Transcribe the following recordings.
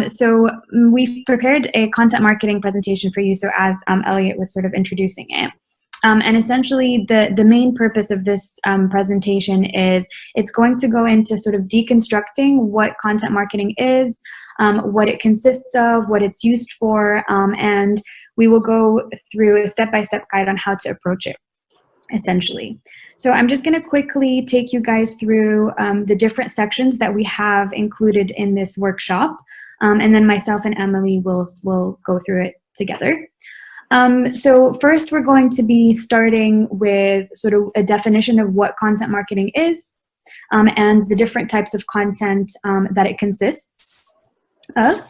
So we've prepared a content marketing presentation for you, so as Elliot was sort of introducing it. And essentially the main purpose of this presentation is it's going to go into sort of deconstructing what content marketing is, what it consists of, what it's used for, and we will go through a step-by-step guide on how to approach it, essentially. So I'm just going to quickly take you guys through the different sections that we have included in this workshop, and then myself and Emily will go through it together. So first we're going to be starting with sort of a definition of what content marketing is, and the different types of content that it consists of.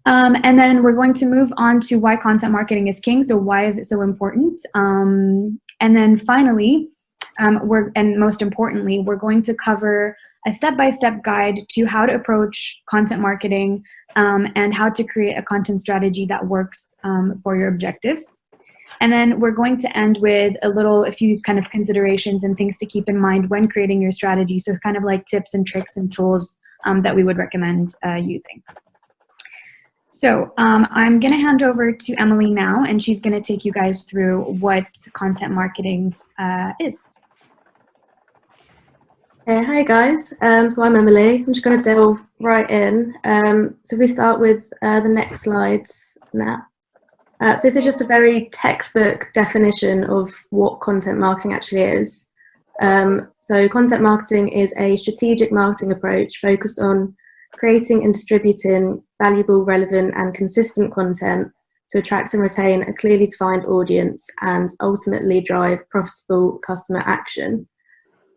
And then we're going to move on to why content marketing is king, so why is it so important? And then finally, and most importantly, we're going to cover a step-by-step guide to how to approach content marketing, and how to create a content strategy that works for your objectives. And then we're going to end with a few kind of considerations and things to keep in mind when creating your strategy, so kind of like tips and tricks and tools that we would recommend using. So I'm going to hand over to Emily now, and she's going to take you guys through what content marketing is. Hi guys, so I'm Emily. I'm just going to delve right in. So we start with the next slides now. So this is just a very textbook definition of what content marketing actually is. So content marketing is a strategic marketing approach focused on creating and distributing valuable, relevant and consistent content to attract and retain a clearly defined audience and ultimately drive profitable customer action.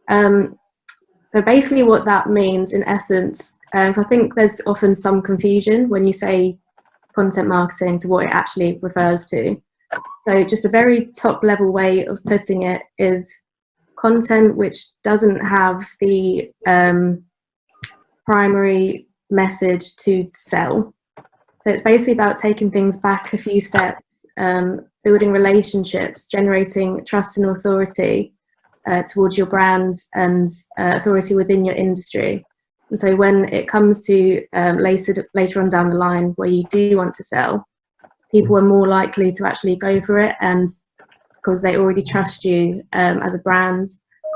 So basically what that means in essence, I think there's often some confusion when you say content marketing to what it actually refers to. So just a very top level way of putting it is content which doesn't have the primary message to sell. So it's basically about taking things back a few steps, building relationships, generating trust and authority towards your brand and authority within your industry. And so when it comes to later on down the line where you do want to sell, people are more likely to actually go for it, and because they already trust you as a brand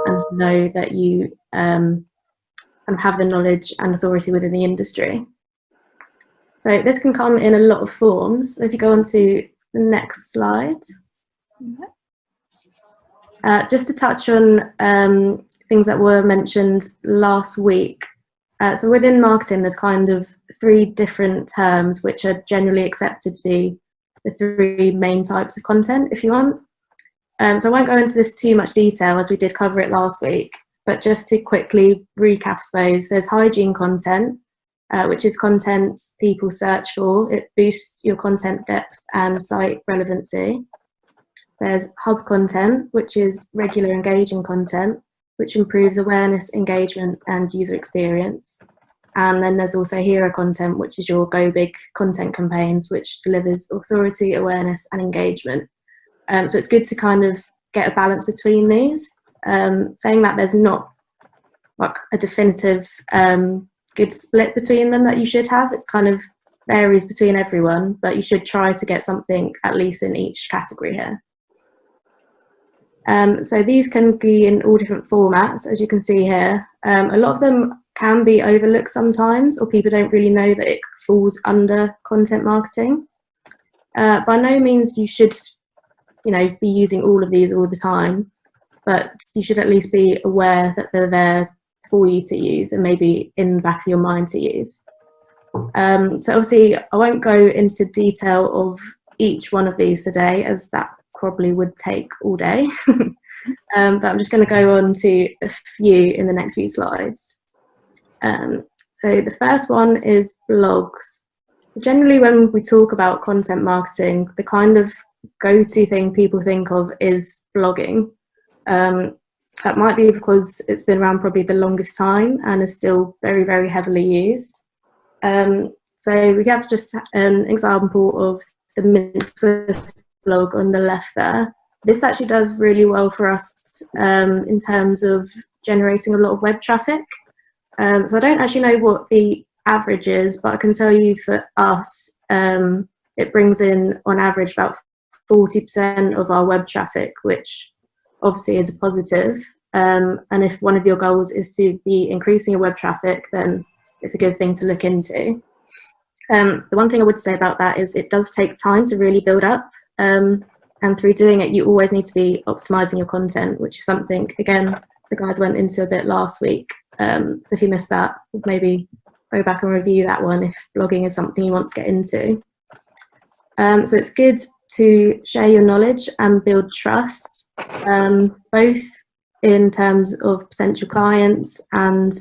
and know that you kind of have the knowledge and authority within the industry. So this can come in a lot of forms. So if you go on to the next slide. Just to touch on things that were mentioned last week. So within marketing, there's kind of 3 different terms which are generally accepted to be the 3 main types of content, if you want. So I won't go into this too much detail as we did cover it last week, but just to quickly recap, I suppose, there's hygiene content, which is content people search for. It boosts your content depth and site relevancy. There's hub content, which is regular engaging content, which improves awareness, engagement, and user experience. And then there's also hero content, which is your go big content campaigns, which delivers authority, awareness, and engagement. So it's good to kind of get a balance between these. Saying that there's not like a definitive good split between them that you should have. It's kind of varies between everyone, but you should try to get something at least in each category here. So these can be in all different formats, as you can see here. A lot of them can be overlooked sometimes, or people don't really know that it falls under content marketing. By no means you should, be using all of these all the time, but you should at least be aware that they're there for you to use and maybe in the back of your mind to use. So obviously I won't go into detail of each one of these today, as that probably would take all day. But I'm just going to go on to a few in the next few slides. So the first one is blogs. Generally when we talk about content marketing, the kind of go-to thing people think of is blogging. That might be because it's been around probably the longest time and is still very, very heavily used. So we have just an example of the MintTwist blog on the left there. This actually does really well for us in terms of generating a lot of web traffic. So I don't actually know what the averages, but I can tell you for us, it brings in on average about 40% of our web traffic, which obviously is a positive. And if one of your goals is to be increasing your web traffic, then it's a good thing to look into. The one thing I would say about that is it does take time to really build up. And through doing it, you always need to be optimizing your content, which is something, again, the guys went into a bit last week. So if you missed that, maybe go back and review that one if blogging is something you want to get into. So it's good to share your knowledge and build trust, both in terms of potential clients and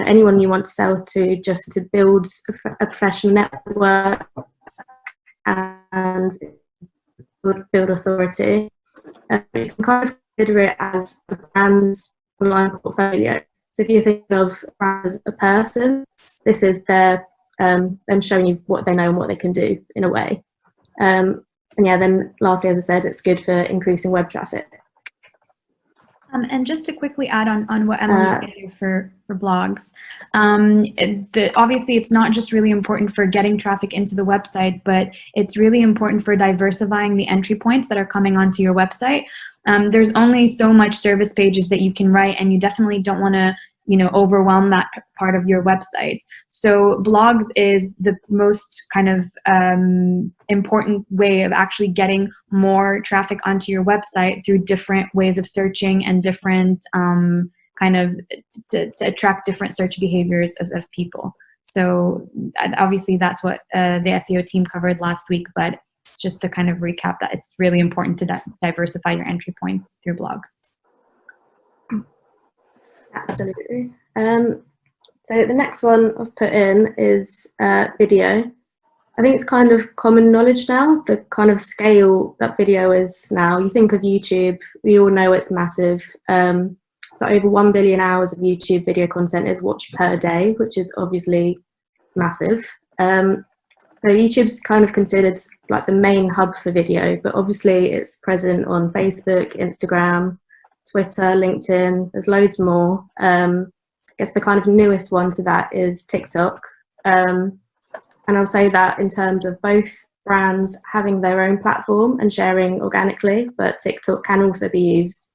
anyone you want to sell to, just to build a professional network and build authority. You can kind of consider it as a brand's online portfolio. So if you think of a brand as a person, this is them showing you what they know and what they can do in a way. And yeah, then lastly, as I said, it's good for increasing web traffic. And just to quickly add on what Emily did for blogs, obviously it's not just really important for getting traffic into the website, but it's really important for diversifying the entry points that are coming onto your website. There's only so much service pages that you can write, and you definitely don't want to overwhelm that part of your website. So blogs is the most kind of important way of actually getting more traffic onto your website through different ways of searching and different kind of to attract different search behaviors of people. So obviously that's what the SEO team covered last week, but just to kind of recap that, it's really important to diversify your entry points through blogs. Absolutely. So the next one I've put in is video. I think it's kind of common knowledge now, the kind of scale that video is now. You think of YouTube, we all know it's massive. So over 1 billion hours of YouTube video content is watched per day, which is obviously massive. So YouTube's kind of considered like the main hub for video, but obviously it's present on Facebook, Instagram, Twitter, LinkedIn, there's loads more. I guess the kind of newest one to that is TikTok. And I'll say that in terms of both brands having their own platform and sharing organically, but TikTok can also be used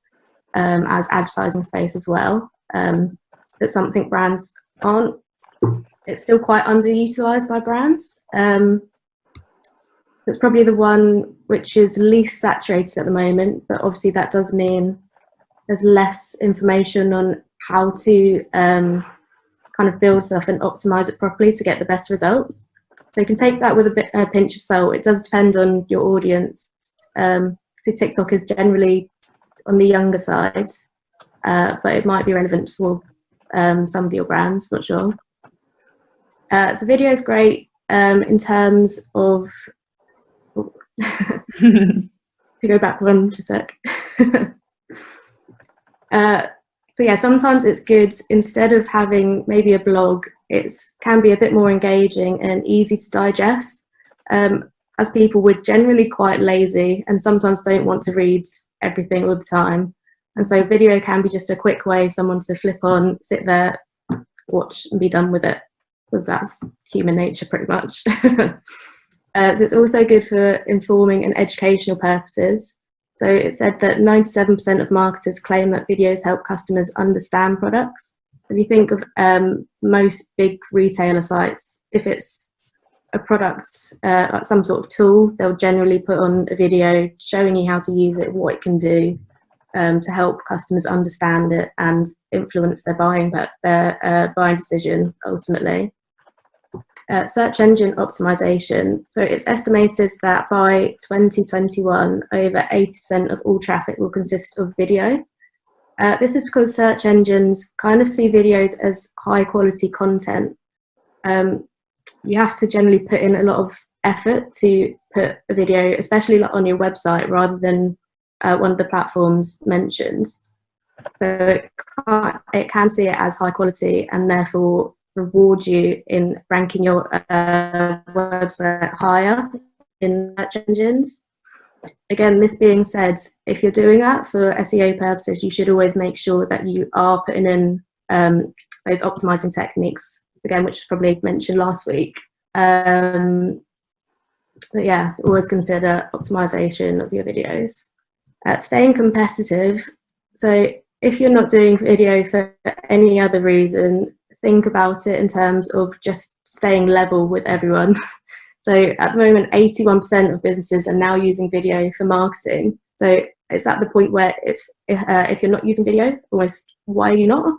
as advertising space as well. That's something brands aren't. It's still quite underutilized by brands. So it's probably the one which is least saturated at the moment, but obviously that does mean there's less information on how to kind of build stuff and optimize it properly to get the best results. So you can take that with a pinch of salt. It does depend on your audience. So TikTok is generally on the younger side, but it might be relevant for some of your brands, not sure. So video is great in terms of, if you go back one, just a sec. So yeah, sometimes it's good, instead of having maybe a blog, it can be a bit more engaging and easy to digest, as people we're generally quite lazy and sometimes don't want to read everything all the time. And so video can be just a quick way for someone to flip on, sit there, watch and be done with it, because that's human nature pretty much. So it's also good for informing and educational purposes. So it said that 97% of marketers claim that videos help customers understand products. If you think of most big retailer sites, if it's a product, like some sort of tool, they'll generally put on a video showing you how to use it, what it can do, to help customers understand it and influence their buying decision ultimately. Search engine optimization. So it's estimated that by 2021, over 80% of all traffic will consist of video. This is because search engines kind of see videos as high quality content. You have to generally put in a lot of effort to put a video, especially like on your website, rather than one of the platforms mentioned. So it can see it as high quality and therefore reward you in ranking your website higher in search engines. Again, this being said, if you're doing that for SEO purposes, you should always make sure that you are putting in those optimizing techniques again, which was probably mentioned last week. But yeah, always consider optimization of your videos. Staying competitive. So if you're not doing video for any other reason, think about it in terms of just staying level with everyone. So at the moment, 81% of businesses are now using video for marketing. So it's at the point where it's if you're not using video, almost why are you not?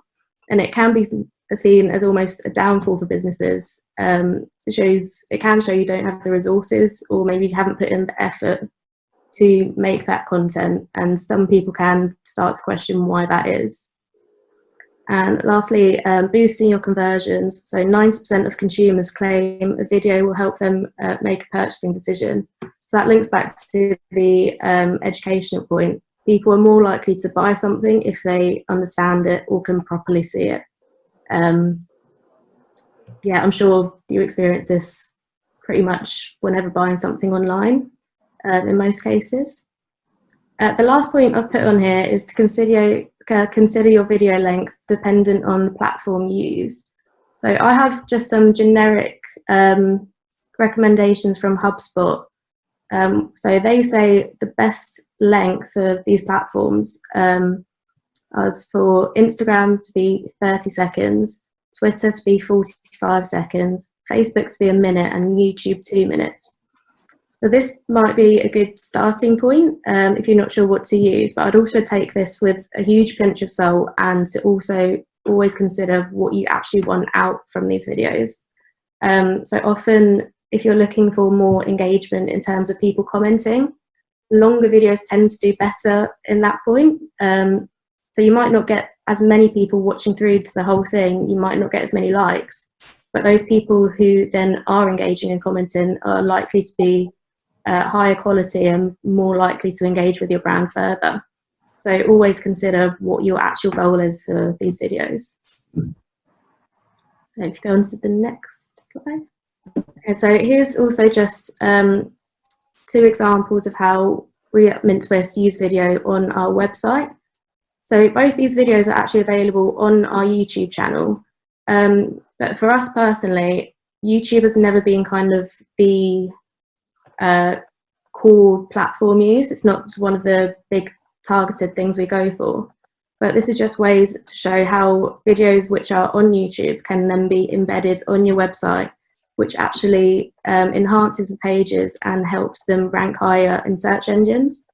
And it can be seen as almost a downfall for businesses. It can show you don't have the resources, or maybe you haven't put in the effort to make that content, and some people can start to question why that is. And lastly, boosting your conversions. So 90% of consumers claim a video will help them make a purchasing decision. So that links back to the educational point. People are more likely to buy something if they understand it or can properly see it. Yeah, I'm sure you experience this pretty much whenever buying something online, in most cases. The last point I've put on here is to consider your video length dependent on the platform used. So I have just some generic recommendations from HubSpot. So they say the best length of these platforms is for Instagram to be 30 seconds, Twitter to be 45 seconds, Facebook to be a minute, and YouTube 2 minutes. So this might be a good starting point if you're not sure what to use, but I'd also take this with a huge pinch of salt, and to also always consider what you actually want out from these videos. So often, if you're looking for more engagement in terms of people commenting, longer videos tend to do better in that point. So you might not get as many people watching through to the whole thing, you might not get as many likes, but those people who then are engaging and commenting are likely to be higher quality and more likely to engage with your brand further. So always consider what your actual goal is for these videos. So if you go on to the next slide. Okay, so here's also just 2 examples of how we at MintTwist use video on our website. So both these videos are actually available on our YouTube channel. But for us personally, YouTube has never been kind of the core platform used. It's not one of the big targeted things we go for. But this is just ways to show how videos which are on YouTube can then be embedded on your website, which actually enhances the pages and helps them rank higher in search engines.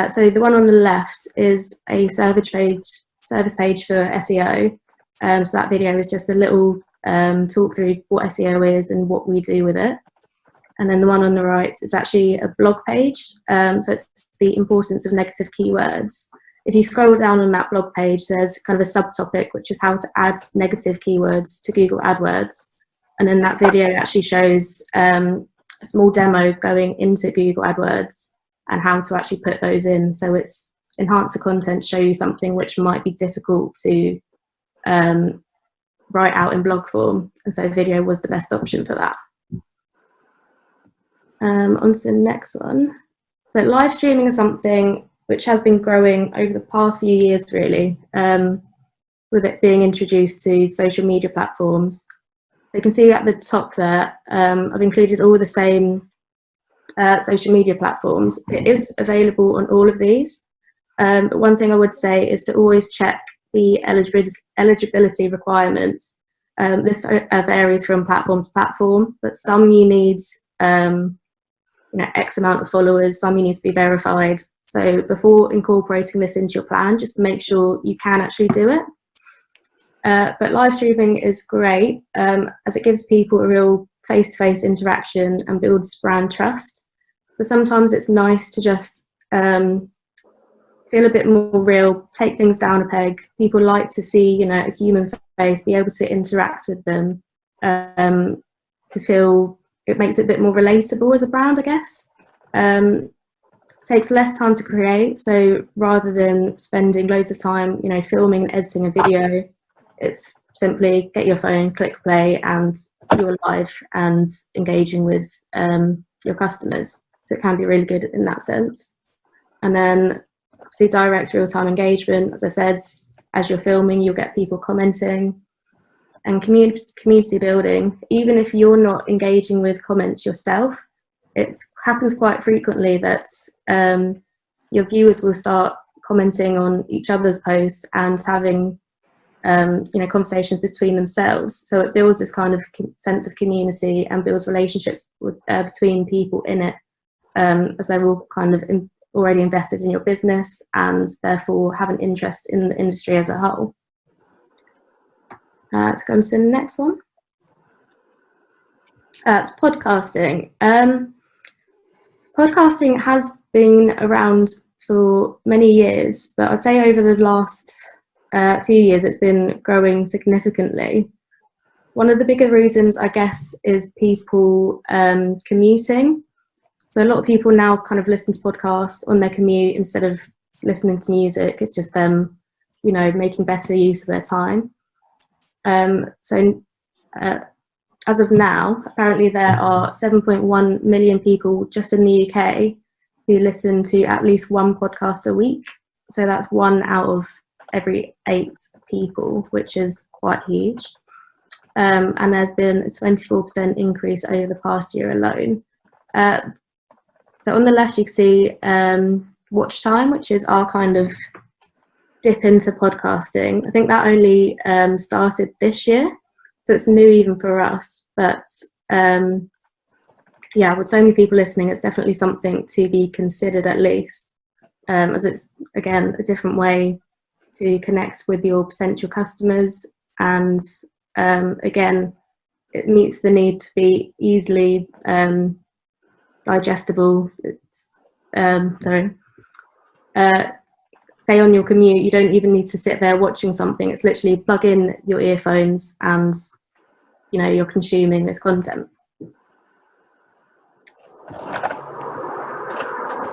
So the one on the left is a service page for SEO. So that video is just a little talk through what SEO is and what we do with it. And then the one on the right is actually a blog page. So it's the importance of negative keywords. If you scroll down on that blog page, there's kind of a subtopic, which is how to add negative keywords to Google AdWords. And then that video actually shows a small demo going into Google AdWords and how to actually put those in. So it's enhance the content, show you something which might be difficult to write out in blog form. And so video was the best option for that. On to the next one. So live streaming is something which has been growing over the past few years, really, with it being introduced to social media platforms. So you can see at the top there, I've included all the same social media platforms. It is available on all of these. But one thing I would say is to always check the eligibility requirements. This varies from platform to platform, but some you need X amount of followers, some you need to be verified. So before incorporating this into your plan, just make sure you can actually do it. But live streaming is great as it gives people a real face-to-face interaction and builds brand trust. So sometimes it's nice to just feel a bit more real, take things down a peg. People like to see, a human face, be able to interact with them, to feel it makes it a bit more relatable as a brand, I guess. Takes less time to create, so rather than spending loads of time, filming and editing a video, it's simply get your phone, click play, and you're live and engaging with your customers. So it can be really good in that sense. And then obviously direct real-time engagement. As I said, as you're filming, you'll get people commenting. and community building, even if you're not engaging with comments yourself, it happens quite frequently that your viewers will start commenting on each other's posts and having conversations between themselves. So it builds this kind of sense of community and builds relationships with, between people in it, as they're all kind of already invested in your business and therefore have an interest in the industry as a whole. Let's go on to the next one. It's podcasting. Podcasting has been around for many years, but I'd say over the last few years it's been growing significantly. One of the bigger reasons, I guess, is people commuting. So a lot of people now kind of listen to podcasts on their commute instead of listening to music. It's just them, making better use of their time. As of now, apparently there are 7.1 million people just in the UK who listen to at least one podcast a week. So that's 1 out of every 8 people, which is quite huge. And there's been a 24% increase over the past year alone. So on the left, you can see watch time, which is our kind of dip into podcasting. I think that only started this year, so it's new even for us. But yeah, with so many people listening, it's definitely something to be considered at least, as it's, again, a different way to connect with your potential customers. And again, it meets the need to be easily digestible. Say on your commute, you don't even need to sit there watching something. It's literally plug in your earphones and you're consuming this content.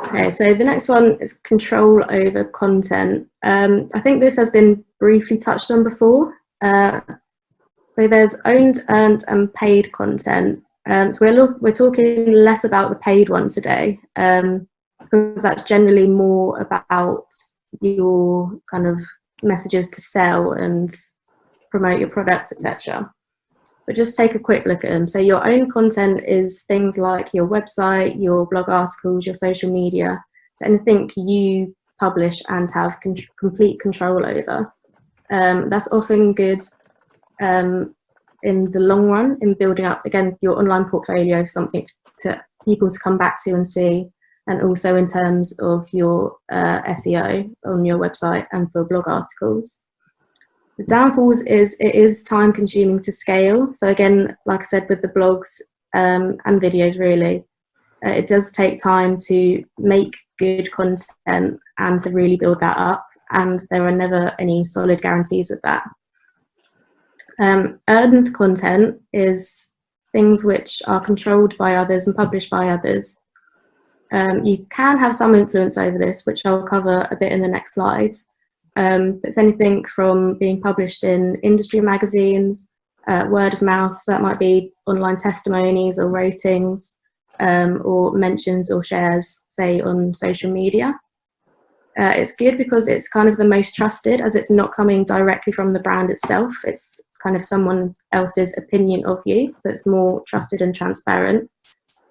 Okay, so the next one is control over content. I think this has been briefly touched on before. So there's owned, earned and paid content. So we're talking less about the paid one today, because that's generally more about your kind of messages to sell and promote your products, etc. But just take a quick look at them. So your own content is things like your website, your blog articles, your social media, so anything you publish and have complete control over. That's often good in the long run in building up, again, your online portfolio, something to people to come back to and see, and also in terms of your SEO on your website and for blog articles. The downfalls is it is time consuming to scale. So again, like I said, with the blogs and videos, really, it does take time to make good content and to really build that up. And there are never any solid guarantees with that. Earned content is things which are controlled by others and published by others. You can have some influence over this, which I'll cover a bit in the next slides. It's anything from being published in industry magazines, word of mouth, so that might be online testimonies or ratings, or mentions or shares, say, on social media. It's good because it's kind of the most trusted, as it's not coming directly from the brand itself. It's kind of someone else's opinion of you, so it's more trusted and transparent.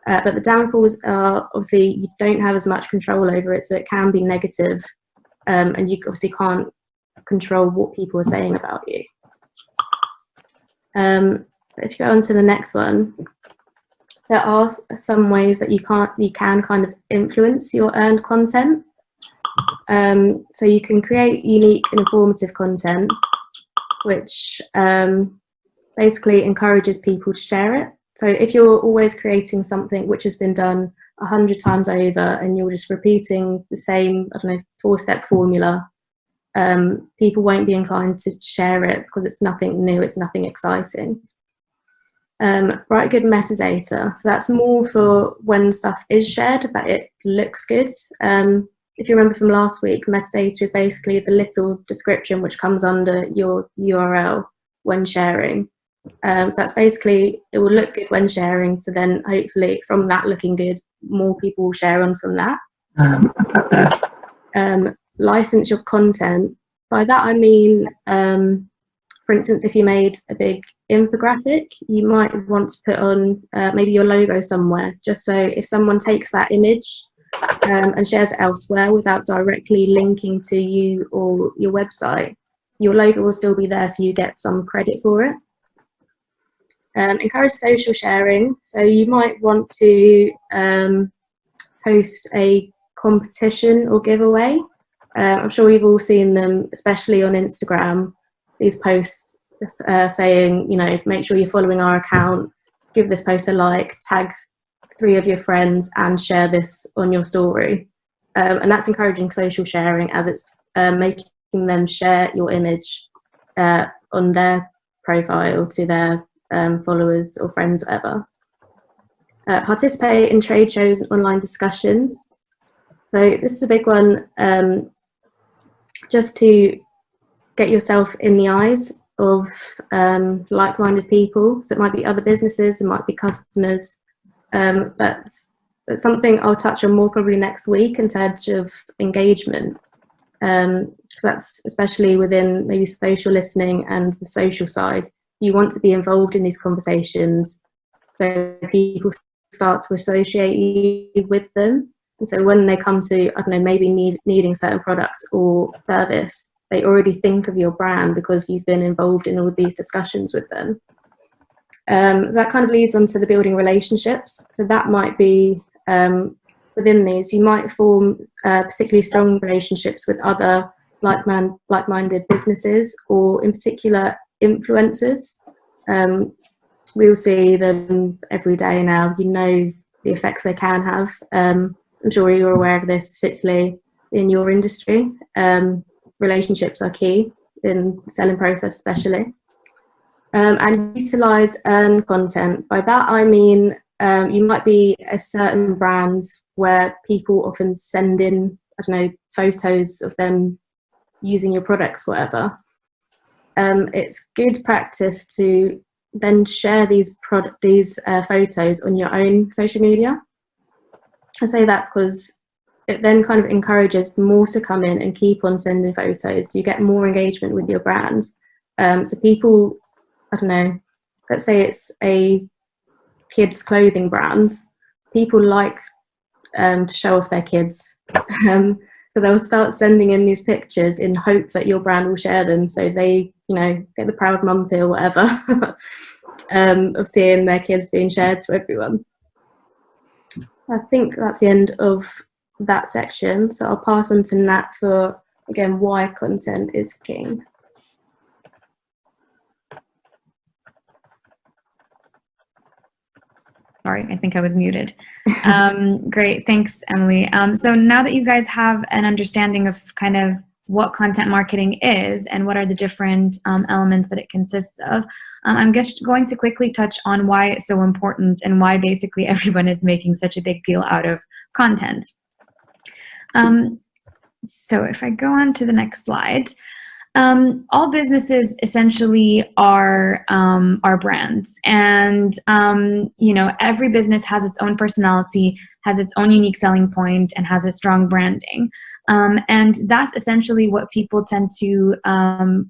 But the downfalls are, obviously, you don't have as much control over it, so it can be negative, and you obviously can't control what people are saying about you. If you go on to the next one, there are some ways that you can kind of influence your earned content. So you can create unique and informative content, which basically encourages people to share it. So if you're always creating something which has been done 100 times over and you're just repeating the same, 4-step formula, people won't be inclined to share it because it's nothing new, it's nothing exciting. Write good metadata. So that's more for when stuff is shared, that it looks good. If you remember from last week, metadata is basically the little description which comes under your URL when sharing. So that's basically, it will look good when sharing, so then hopefully from that looking good, more people will share on from that. License your content. By that I mean For instance, if you made a big infographic, you might want to put on maybe your logo somewhere, just so if someone takes that image and shares it elsewhere without directly linking to you or your website, your logo will still be there, so you get some credit for it. Encourage social sharing. So you might want to host a competition or giveaway. I'm sure you've all seen them, especially on Instagram, these posts just saying, you know, make sure you're following our account, give this post a like, tag 3 of your friends and share this on your story. And that's encouraging social sharing, as it's making them share your image on their profile to their followers or friends, whatever. Participate in trade shows and online discussions. So this is a big one, just to get yourself in the eyes of like-minded people. So it might be other businesses, it might be customers, but that's something I'll touch on more probably next week in terms of engagement, because that's especially within maybe social listening and the social side. You want to be involved in these conversations so people start to associate you with them. And so when they come to, I don't know, maybe needing certain products or service, they already think of your brand because you've been involved in all these discussions with them. That kind of leads on to the building relationships. So that might be within these, you might form particularly strong relationships with other like-minded businesses, or in particular influencers. We'll see them every day now. You know the effects they can have. I'm sure you're aware of this, particularly in your industry. Relationships are key in the selling process, especially. And utilize earned content. By that I mean you might be a certain brand where people often send in, I don't know, photos of them using your products, whatever. It's good practice to then share these photos on your own social media. I say that because it then kind of encourages more to come in and keep on sending photos. So you get more engagement with your brand. So people, I don't know, let's say it's a kids clothing brand, people like to show off their kids. So they'll start sending in these pictures in hope that your brand will share them, so they, you know, get the proud mum feel, whatever, of seeing their kids being shared to everyone. I think that's the end of that section. So I'll pass on to Nat for, again, why content is king. Sorry, I think I was muted. Great, thanks, Emily. So now that you guys have an understanding of kind of what content marketing is and what are the different elements that it consists of, I'm just going to quickly touch on why it's so important and why basically everyone is making such a big deal out of content. So if I go on to the next slide, all businesses essentially are brands, and you know, every business has its own personality, has its own unique selling point, and has a strong branding. And that's essentially what people tend to,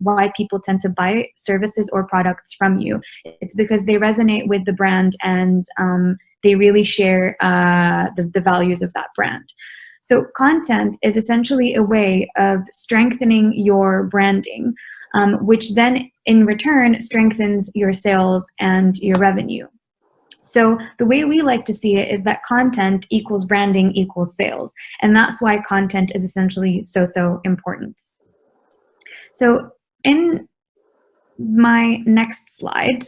why people tend to buy services or products from you. It's because they resonate with the brand, and they really share the values of that brand. So content is essentially a way of strengthening your branding, which then in return strengthens your sales and your revenue. So the way we like to see it is that content equals branding equals sales. And that's why content is essentially so important. So in my next slide,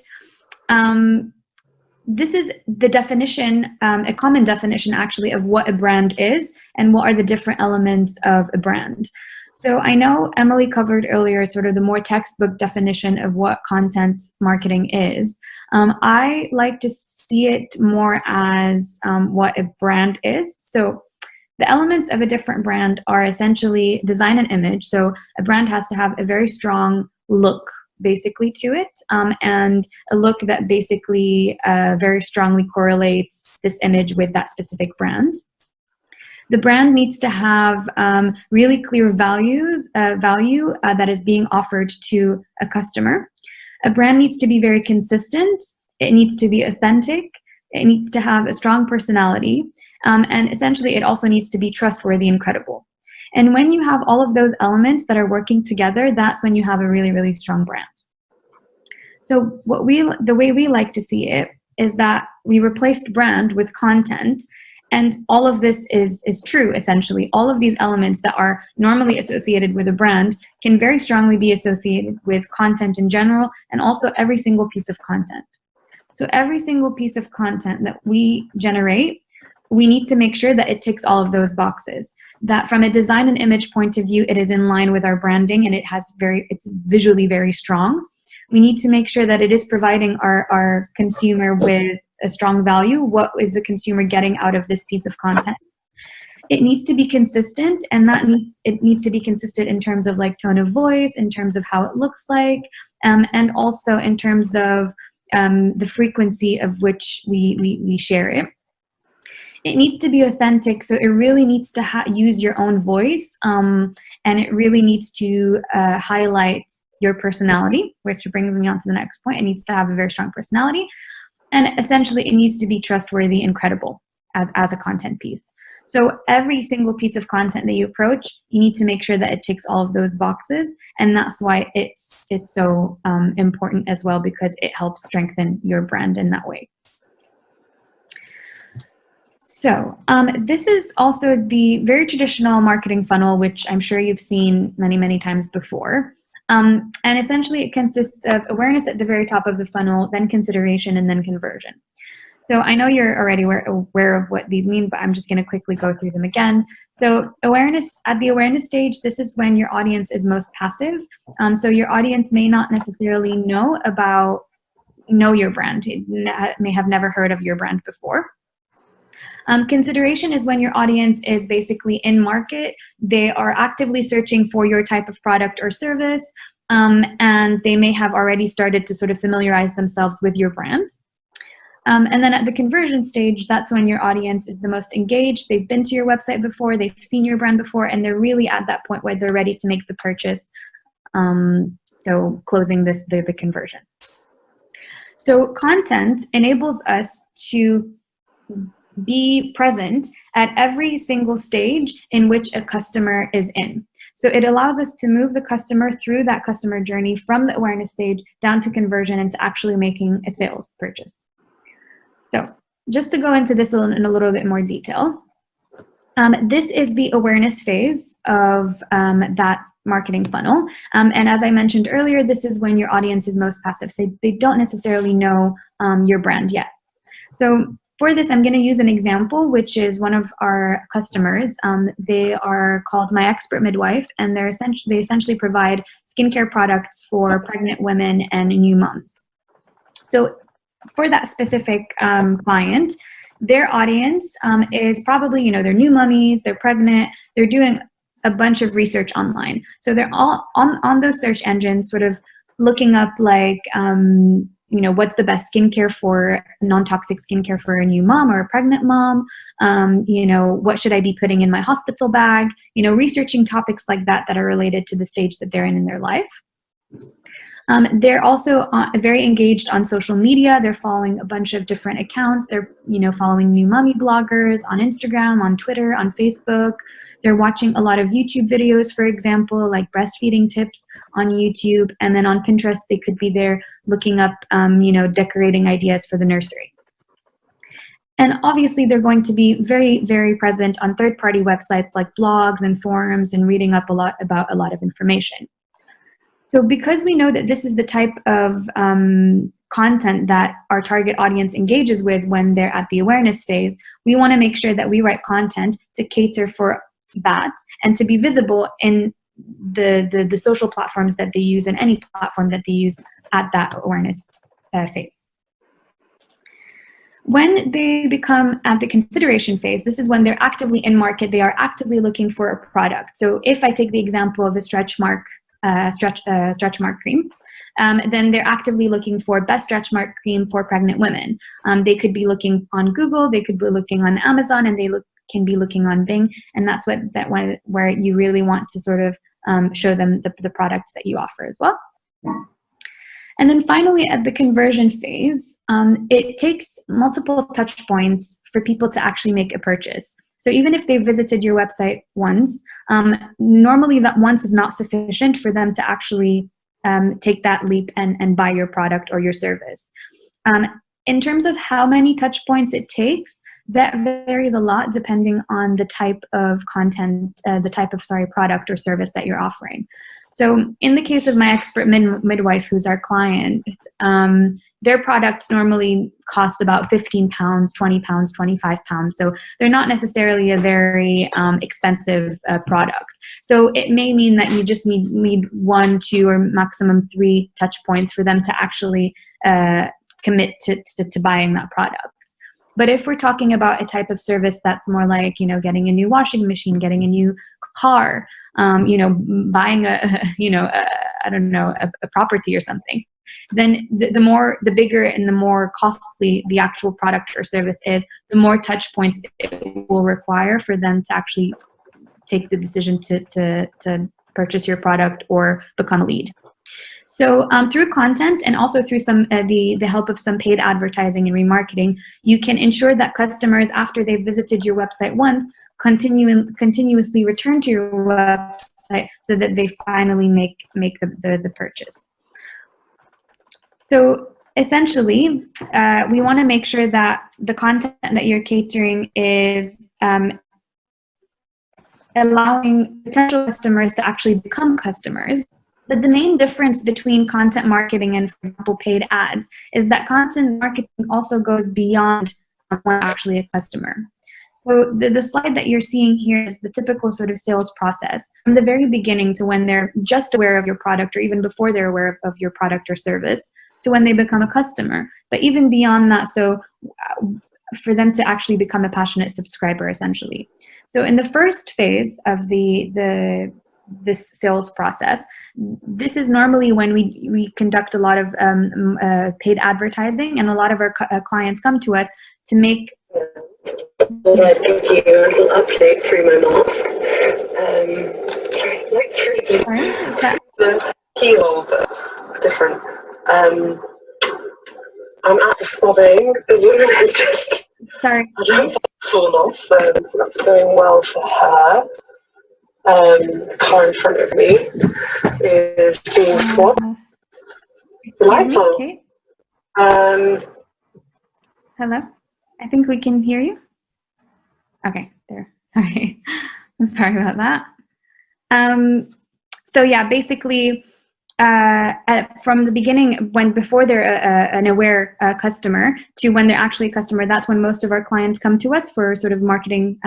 this is the definition, a common definition actually, of what a brand is and what are the different elements of a brand. So I know Emily covered earlier sort of the more textbook definition of what content marketing is. I like to see it more as what a brand is. So the elements of a different brand are essentially design and image. So a brand has to have a very strong look basically to it, and a look that basically very strongly correlates this image with that specific brand. The brand needs to have really clear value that is being offered to a customer. A brand needs to be very consistent. It needs to be authentic. It needs to have a strong personality. And essentially, it also needs to be trustworthy and credible. And when you have all of those elements that are working together, that's when you have a really, really strong brand. So the way we like to see it is that we replaced brand with content, and all of this is true, essentially. All of these elements that are normally associated with a brand can very strongly be associated with content in general, and also every single piece of content. So every single piece of content that we generate, we need to make sure that it ticks all of those boxes. That from a design and image point of view, it is in line with our branding, and it's visually very strong. We need to make sure that it is providing our consumer with a strong value. What is the consumer getting out of this piece of content? It needs to be consistent, and it needs to be consistent in terms of like tone of voice, in terms of how it looks like, and also in terms of the frequency of which we share it. It needs to be authentic, so it really needs to use your own voice, and it really needs to highlight your personality, which brings me on to the next point. It needs to have a very strong personality, and essentially it needs to be trustworthy and credible as a content piece. So every single piece of content that you approach, you need to make sure that it ticks all of those boxes, and that's why it's so important as well, because it helps strengthen your brand in that way. So this is also the very traditional marketing funnel, which I'm sure you've seen many, many times before. And essentially it consists of awareness at the very top of the funnel, then consideration, and then conversion. So I know you're already aware of what these mean, but I'm just going to quickly go through them again. So awareness, at the awareness stage, this is when your audience is most passive. So your audience may not necessarily know your brand. It may have never heard of your brand before. Consideration is when your audience is basically in market. They are actively searching for your type of product or service, and they may have already started to sort of familiarize themselves with your brand. And then at the conversion stage, that's when your audience is the most engaged. They've been to your website before, they've seen your brand before, and they're really at that point where they're ready to make the purchase. So closing the conversion. So content enables us to be present at every single stage in which a customer is in. So it allows us to move the customer through that customer journey from the awareness stage down to conversion and to actually making a sales purchase. So just to go into this in a little bit more detail, this is the awareness phase of that marketing funnel. And as I mentioned earlier, this is when your audience is most passive. So they don't necessarily know your brand yet. So for this, I'm going to use an example, which is one of our customers. They are called My Expert Midwife, and they essentially provide skincare products for pregnant women and new moms. So for that specific client, their audience is probably, they're new mummies, they're pregnant, they're doing a bunch of research online. So they're all on those search engines sort of looking up like, what's the best skincare for non-toxic skincare for a new mom or a pregnant mom? What should I be putting in my hospital bag? Researching topics like that are related to the stage that they're in their life. They're also very engaged on social media. They're following a bunch of different accounts. They're, following new mommy bloggers on Instagram, on Twitter, on Facebook. They're watching a lot of YouTube videos, for example, like breastfeeding tips on YouTube. And then on Pinterest, they could be there looking up, decorating ideas for the nursery. And obviously, they're going to be very, very present on third-party websites like blogs and forums and reading up a lot about a lot of information. So because we know that this is the type of content that our target audience engages with when they're at the awareness phase, we want to make sure that we write content to cater for that and to be visible in the social platforms that they use and any platform that they use at that awareness phase. When they become at the consideration phase, this is when they're actively in market, they are actively looking for a product. So if I take the example of the stretch mark cream, then they're actively looking for best stretch mark cream for pregnant women. They could be looking on Google, they could be looking on Amazon, and they can be looking on Bing, and that's where you really want to sort of show them the products that you offer as well. And then finally, at the conversion phase, it takes multiple touch points for people to actually make a purchase. So even if they visited your website once, normally that once is not sufficient for them to actually take that leap and buy your product or your service. In terms of how many touch points it takes, that varies a lot depending on the type of content, product or service that you're offering. So in the case of my expert midwife, who's our client, their products normally cost about £15, £20, £25. So they're not necessarily a very expensive product. So it may mean that you just need 1, 2, or maximum 3 touch points for them to actually commit to buying that product. But if we're talking about a type of service that's more like, getting a new washing machine, getting a new car, buying a property or something, then the bigger and the more costly the actual product or service is, the more touch points it will require for them to actually take the decision to purchase your product or become a lead. So through content and also through some the help of some paid advertising and remarketing, you can ensure that customers, after they've visited your website once, continuously return to your website so that they finally make the purchase. So essentially, we want to make sure that the content that you're catering is allowing potential customers to actually become customers. But the main difference between content marketing and, for example, paid ads is that content marketing also goes beyond actually a customer. So the slide that you're seeing here is the typical sort of sales process from the very beginning to when they're just aware of your product, or even before they're aware of your product or service, to when they become a customer. But even beyond that, so for them to actually become a passionate subscriber, essentially. So in the first phase of this sales process, this is normally when we conduct a lot of paid advertising, and a lot of our clients come to us to make. Hold on, thank you. A little update through my mask. It's like through the keyhole, but different. I'm at the swabbing. The woman has just fallen off, so that's going well for her. The car in front of me is being swabbed. Delightful. Okay. Hello? I think we can hear you. Okay, there. Sorry. Sorry about that. So yeah, basically, from the beginning, before they're an aware customer to when they're actually a customer, that's when most of our clients come to us for sort of marketing,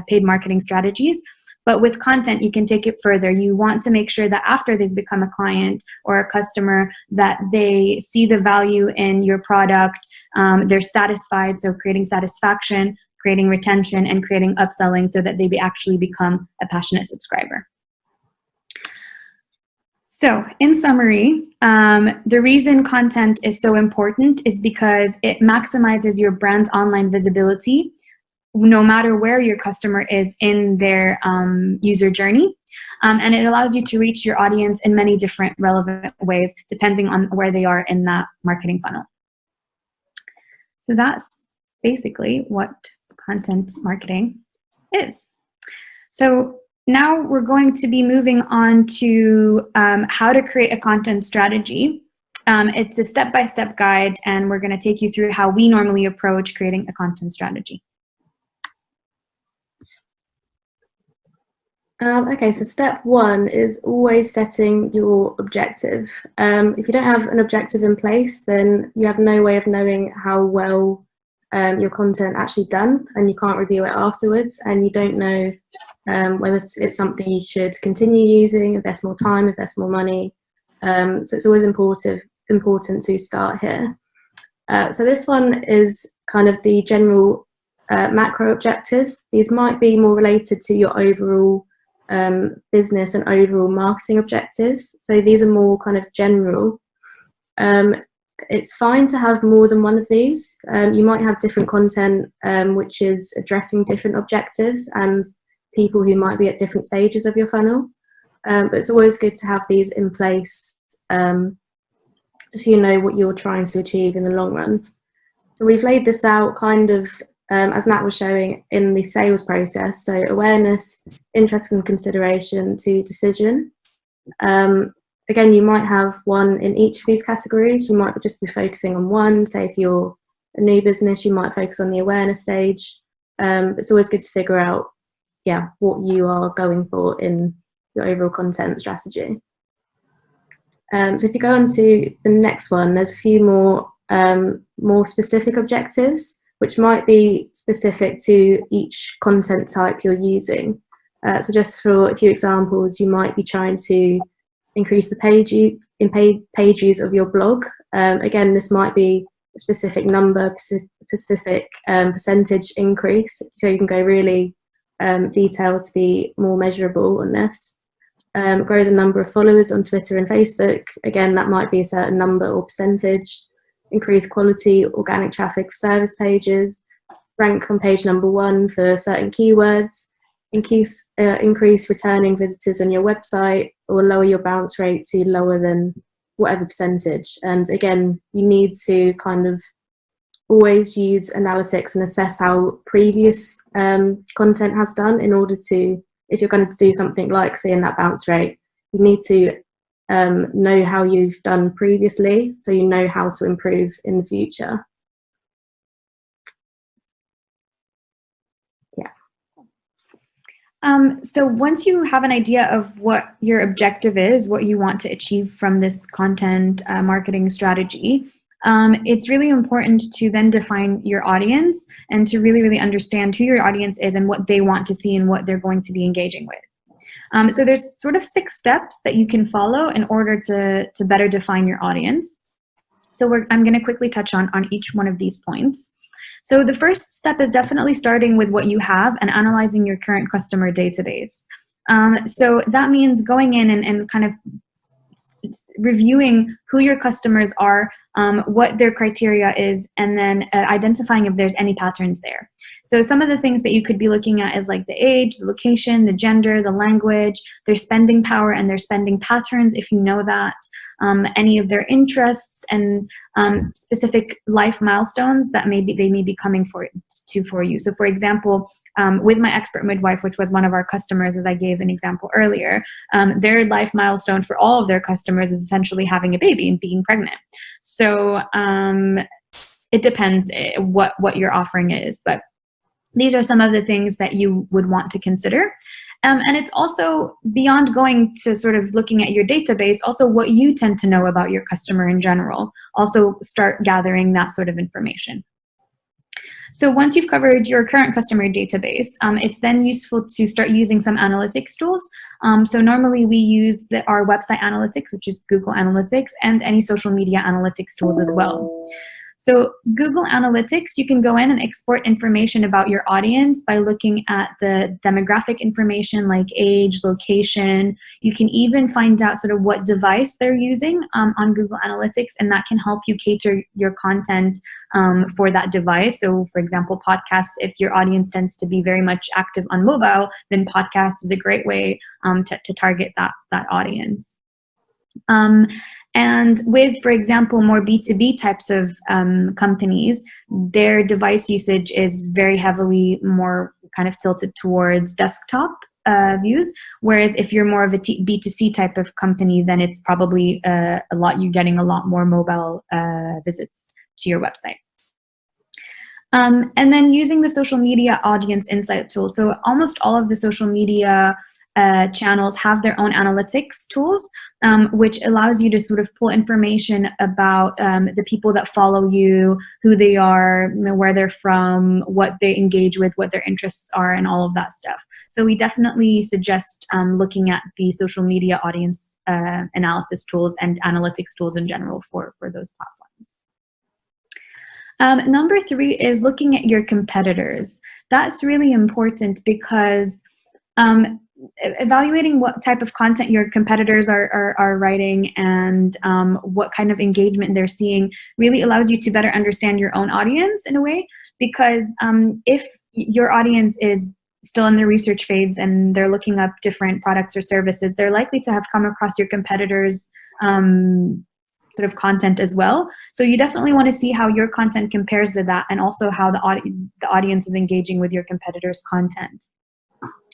paid marketing strategies. But with content, you can take it further. You want to make sure that after they've become a client or a customer, that they see the value in your product, they're satisfied, so creating satisfaction, creating retention, and creating upselling so that they actually become a passionate subscriber. So in summary, the reason content is so important is because it maximizes your brand's online visibility, no matter where your customer is in their user journey. And it allows you to reach your audience in many different relevant ways, depending on where they are in that marketing funnel. So that's basically what content marketing is. So now we're going to be moving on to how to create a content strategy. It's a step-by-step guide, and we're going to take you through how we normally approach creating a content strategy. Okay, so step 1 is always setting your objective. If you don't have an objective in place, then you have no way of knowing how well your content actually done, and you can't review it afterwards, and you don't know whether it's something you should continue using, invest more time, invest more money. So it's always important to start here. So this one is kind of the general macro objectives. These might be more related to your overall business and overall marketing objectives. So these are more kind of general. it's fine to have more than one of these. You might have different content which is addressing different objectives and people who might be at different stages of your funnel. But it's always good to have these in place so you know what you're trying to achieve in the long run. So we've laid this out kind of as Nat was showing in the sales process. So awareness, interest and consideration to decision. Again, you might have one in each of these categories. You might just be focusing on one. Say if you're a new business, you might focus on the awareness stage. It's always good to figure out, yeah, what you are going for in your overall content strategy. So if you go on to the next one, there's a few more specific objectives, which might be specific to each content type you're using. So just for a few examples, you might be trying to increase the page views of your blog. Again, this might be a specific number, specific percentage increase, so you can go really detailed to be more measurable on this. Grow the number of followers on Twitter and Facebook. Again, that might be a certain number or percentage. Increase quality organic traffic for service pages. Rank on page number 1 for certain keywords. Increase returning visitors on your website, or lower your bounce rate to lower than whatever percentage. And again, you need to kind of always use analytics and assess how previous content has done in order to, if you're going to do something like seeing that bounce rate, you need to know how you've done previously, so you know how to improve in the future. So once you have an idea of what your objective is, what you want to achieve from this content marketing strategy, it's really important to then define your audience and to really understand who your audience is and what they want to see and what they're going to be engaging with. So there's sort of 6 steps that you can follow in order to better define your audience. So I'm going to quickly touch on each one of these points. So the first step is definitely starting with what you have and analyzing your current customer database. So that means going in and kind of reviewing who your customers are, what their criteria is, and then identifying if there's any patterns there. So some of the things that you could be looking at is like the age, the location, the gender, the language, their spending power and their spending patterns, if you know that, any of their interests, and specific life milestones that they may be coming for you. So for example, with my expert midwife, which was one of our customers, as I gave an example earlier, their life milestone for all of their customers is essentially having a baby and being pregnant. So it depends what your offering is, but these are some of the things that you would want to consider. And it's also beyond going to sort of looking at your database, also what you tend to know about your customer in general. Also start gathering that sort of information. So once you've covered your current customer database, it's then useful to start using some analytics tools. So normally we use our website analytics, which is Google Analytics, and any social media analytics tools as well. So Google Analytics, you can go in and export information about your audience by looking at the demographic information like age, location. You can even find out sort of what device they're using on Google Analytics, and that can help you cater your content for that device. So for example, podcasts, if your audience tends to be very much active on mobile, then podcasts is a great way to target that audience. And with, for example, more B2B types of companies, their device usage is very heavily more kind of tilted towards desktop views. Whereas if you're more of a B2C type of company, then it's probably you're getting a lot more mobile visits to your website. And then using the social media audience insight tool. So almost all of the social media channels have their own analytics tools, which allows you to sort of pull information about the people that follow you, who they are, where they're from, what they engage with, what their interests are, and all of that stuff. So we definitely suggest looking at the social media audience analysis tools and analytics tools in general for those platforms. Number 3 is looking at your competitors. That's really important because evaluating what type of content your competitors are writing and what kind of engagement they're seeing really allows you to better understand your own audience in a way, because if your audience is still in the research phase and they're looking up different products or services, they're likely to have come across your competitors' sort of content as well. So you definitely want to see how your content compares to that, and also how the audience is engaging with your competitors' content.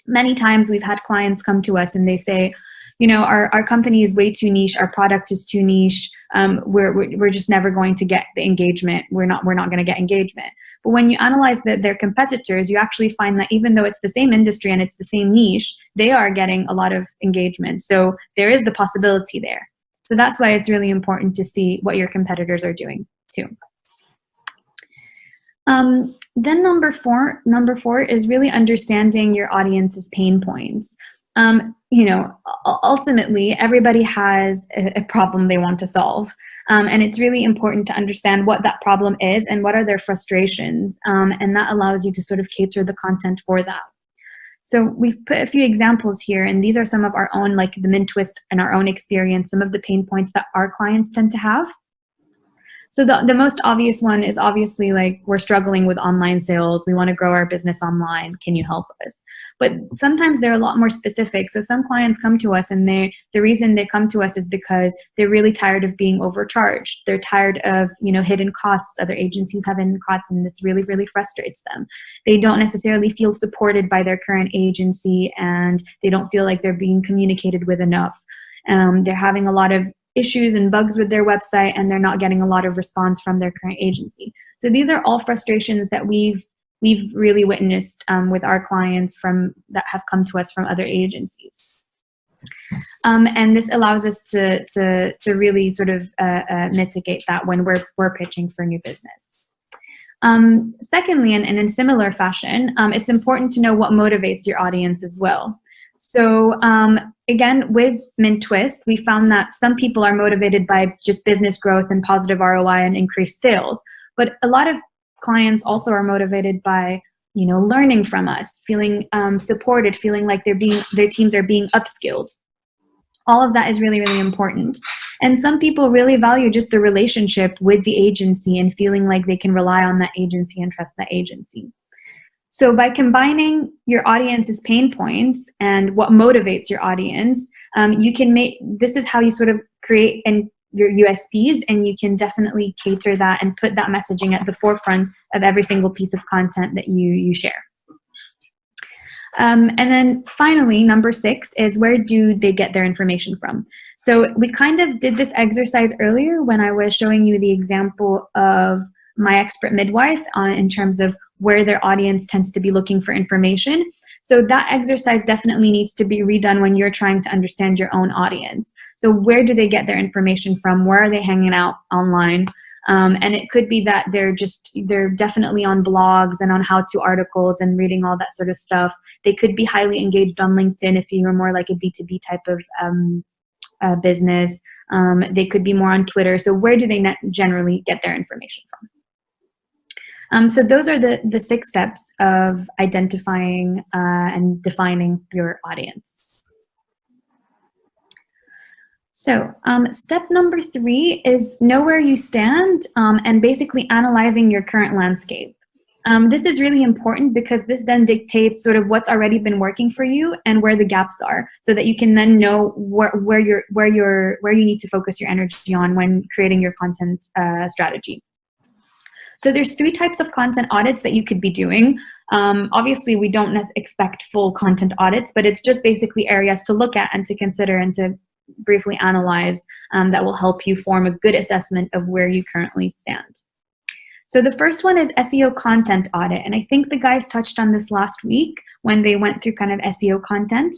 Many times we've had clients come to us and they say, you know, our company is way too niche, our product is too niche, we're just never going to get the engagement, we're not going to get engagement. But when you analyze their competitors, you actually find that even though it's the same industry and it's the same niche, they are getting a lot of engagement. So there is the possibility there. So that's why it's really important to see what your competitors are doing too. Then number four is really understanding your audience's pain points. You know, ultimately, everybody has a problem they want to solve. And it's really important to understand what that problem is and what are their frustrations. And that allows you to sort of cater the content for that. So we've put a few examples here, and these are some of our own, like the MintTwist and our own experience, some of the pain points that our clients tend to have. So the most obvious one is obviously like, we're struggling with online sales. We want to grow our business online. Can you help us? But sometimes they're a lot more specific. So some clients come to us and the reason they come to us is because they're really tired of being overcharged. They're tired of, you know, hidden costs. Other agencies have hidden costs, and this really, really frustrates them. They don't necessarily feel supported by their current agency, and they don't feel like they're being communicated with enough. They're having a lot of issues and bugs with their website, and they're not getting a lot of response from their current agency. So these are all frustrations that we've really witnessed with our clients that have come to us from other agencies. And this allows us to really sort of mitigate that when we're pitching for new business. Secondly, and in a similar fashion, it's important to know what motivates your audience as well. So again, with MintTwist, we found that some people are motivated by just business growth and positive ROI and increased sales. But a lot of clients also are motivated by, you know, learning from us, feeling supported, feeling like their teams are being upskilled. All of that is really, really important. And some people really value just the relationship with the agency and feeling like they can rely on that agency and trust that agency. So by combining your audience's pain points and what motivates your audience, this is how you sort of create your USPs, and you can definitely cater that and put that messaging at the forefront of every single piece of content that you share. And then finally, number 6 is, where do they get their information from? So we kind of did this exercise earlier when I was showing you the example of My Expert Midwife in terms of where their audience tends to be looking for information. So that exercise definitely needs to be redone when you're trying to understand your own audience. So where do they get their information from? Where are they hanging out online? And it could be that they're definitely on blogs and on how-to articles and reading all that sort of stuff. They could be highly engaged on LinkedIn if you're more like a B2B type of business. They could be more on Twitter. So where do they generally get their information from? So those are the 6 steps of identifying and defining your audience. So step number 3 is know where you stand and basically analyzing your current landscape. This is really important because this then dictates sort of what's already been working for you and where the gaps are, so that you can then know where you need to focus your energy on when creating your content strategy. So there's 3 types of content audits that you could be doing. Obviously, we don't expect full content audits, but it's just basically areas to look at and to consider and to briefly analyze that will help you form a good assessment of where you currently stand. So the first one is SEO content audit. And I think the guys touched on this last week when they went through kind of SEO content.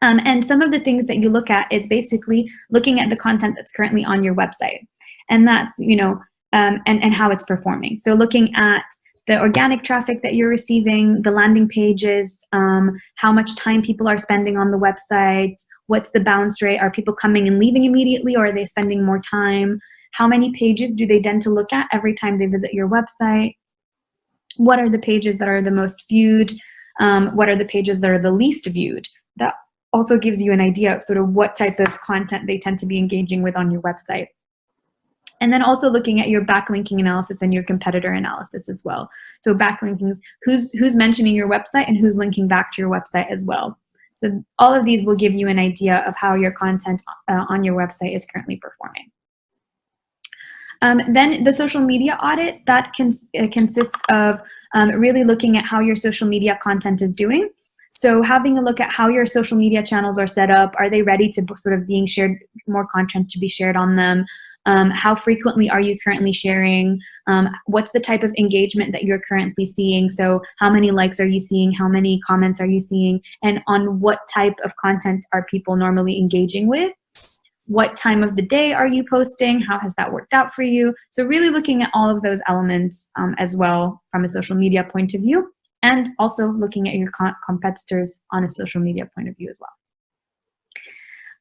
And some of the things that you look at is basically looking at the content that's currently on your website. And that's, you know, and how it's performing. So looking at the organic traffic that you're receiving, the landing pages, how much time people are spending on the website, what's the bounce rate, are people coming and leaving immediately, or are they spending more time? How many pages do they tend to look at every time they visit your website? What are the pages that are the most viewed? What are the pages that are the least viewed? that also gives you an idea of sort of what type of content they tend to be engaging with on your website. And then also looking at your backlinking analysis and your competitor analysis as well. So backlinking is who's mentioning your website and who's linking back to your website as well. So all of these will give you an idea of how your content on your website is currently performing. Then the social media audit, that consists of really looking at how your social media content is doing. So having a look at how your social media channels are set up. Are they ready to sort of being shared, more content to be shared on them? How frequently are you currently sharing? What's the type of engagement that you're currently seeing? So how many likes are you seeing? How many comments are you seeing? And on what type of content are people normally engaging with? What time of the day are you posting? How has that worked out for you? So really looking at all of those elements as well from a social media point of view, and also looking at your competitors on a social media point of view as well.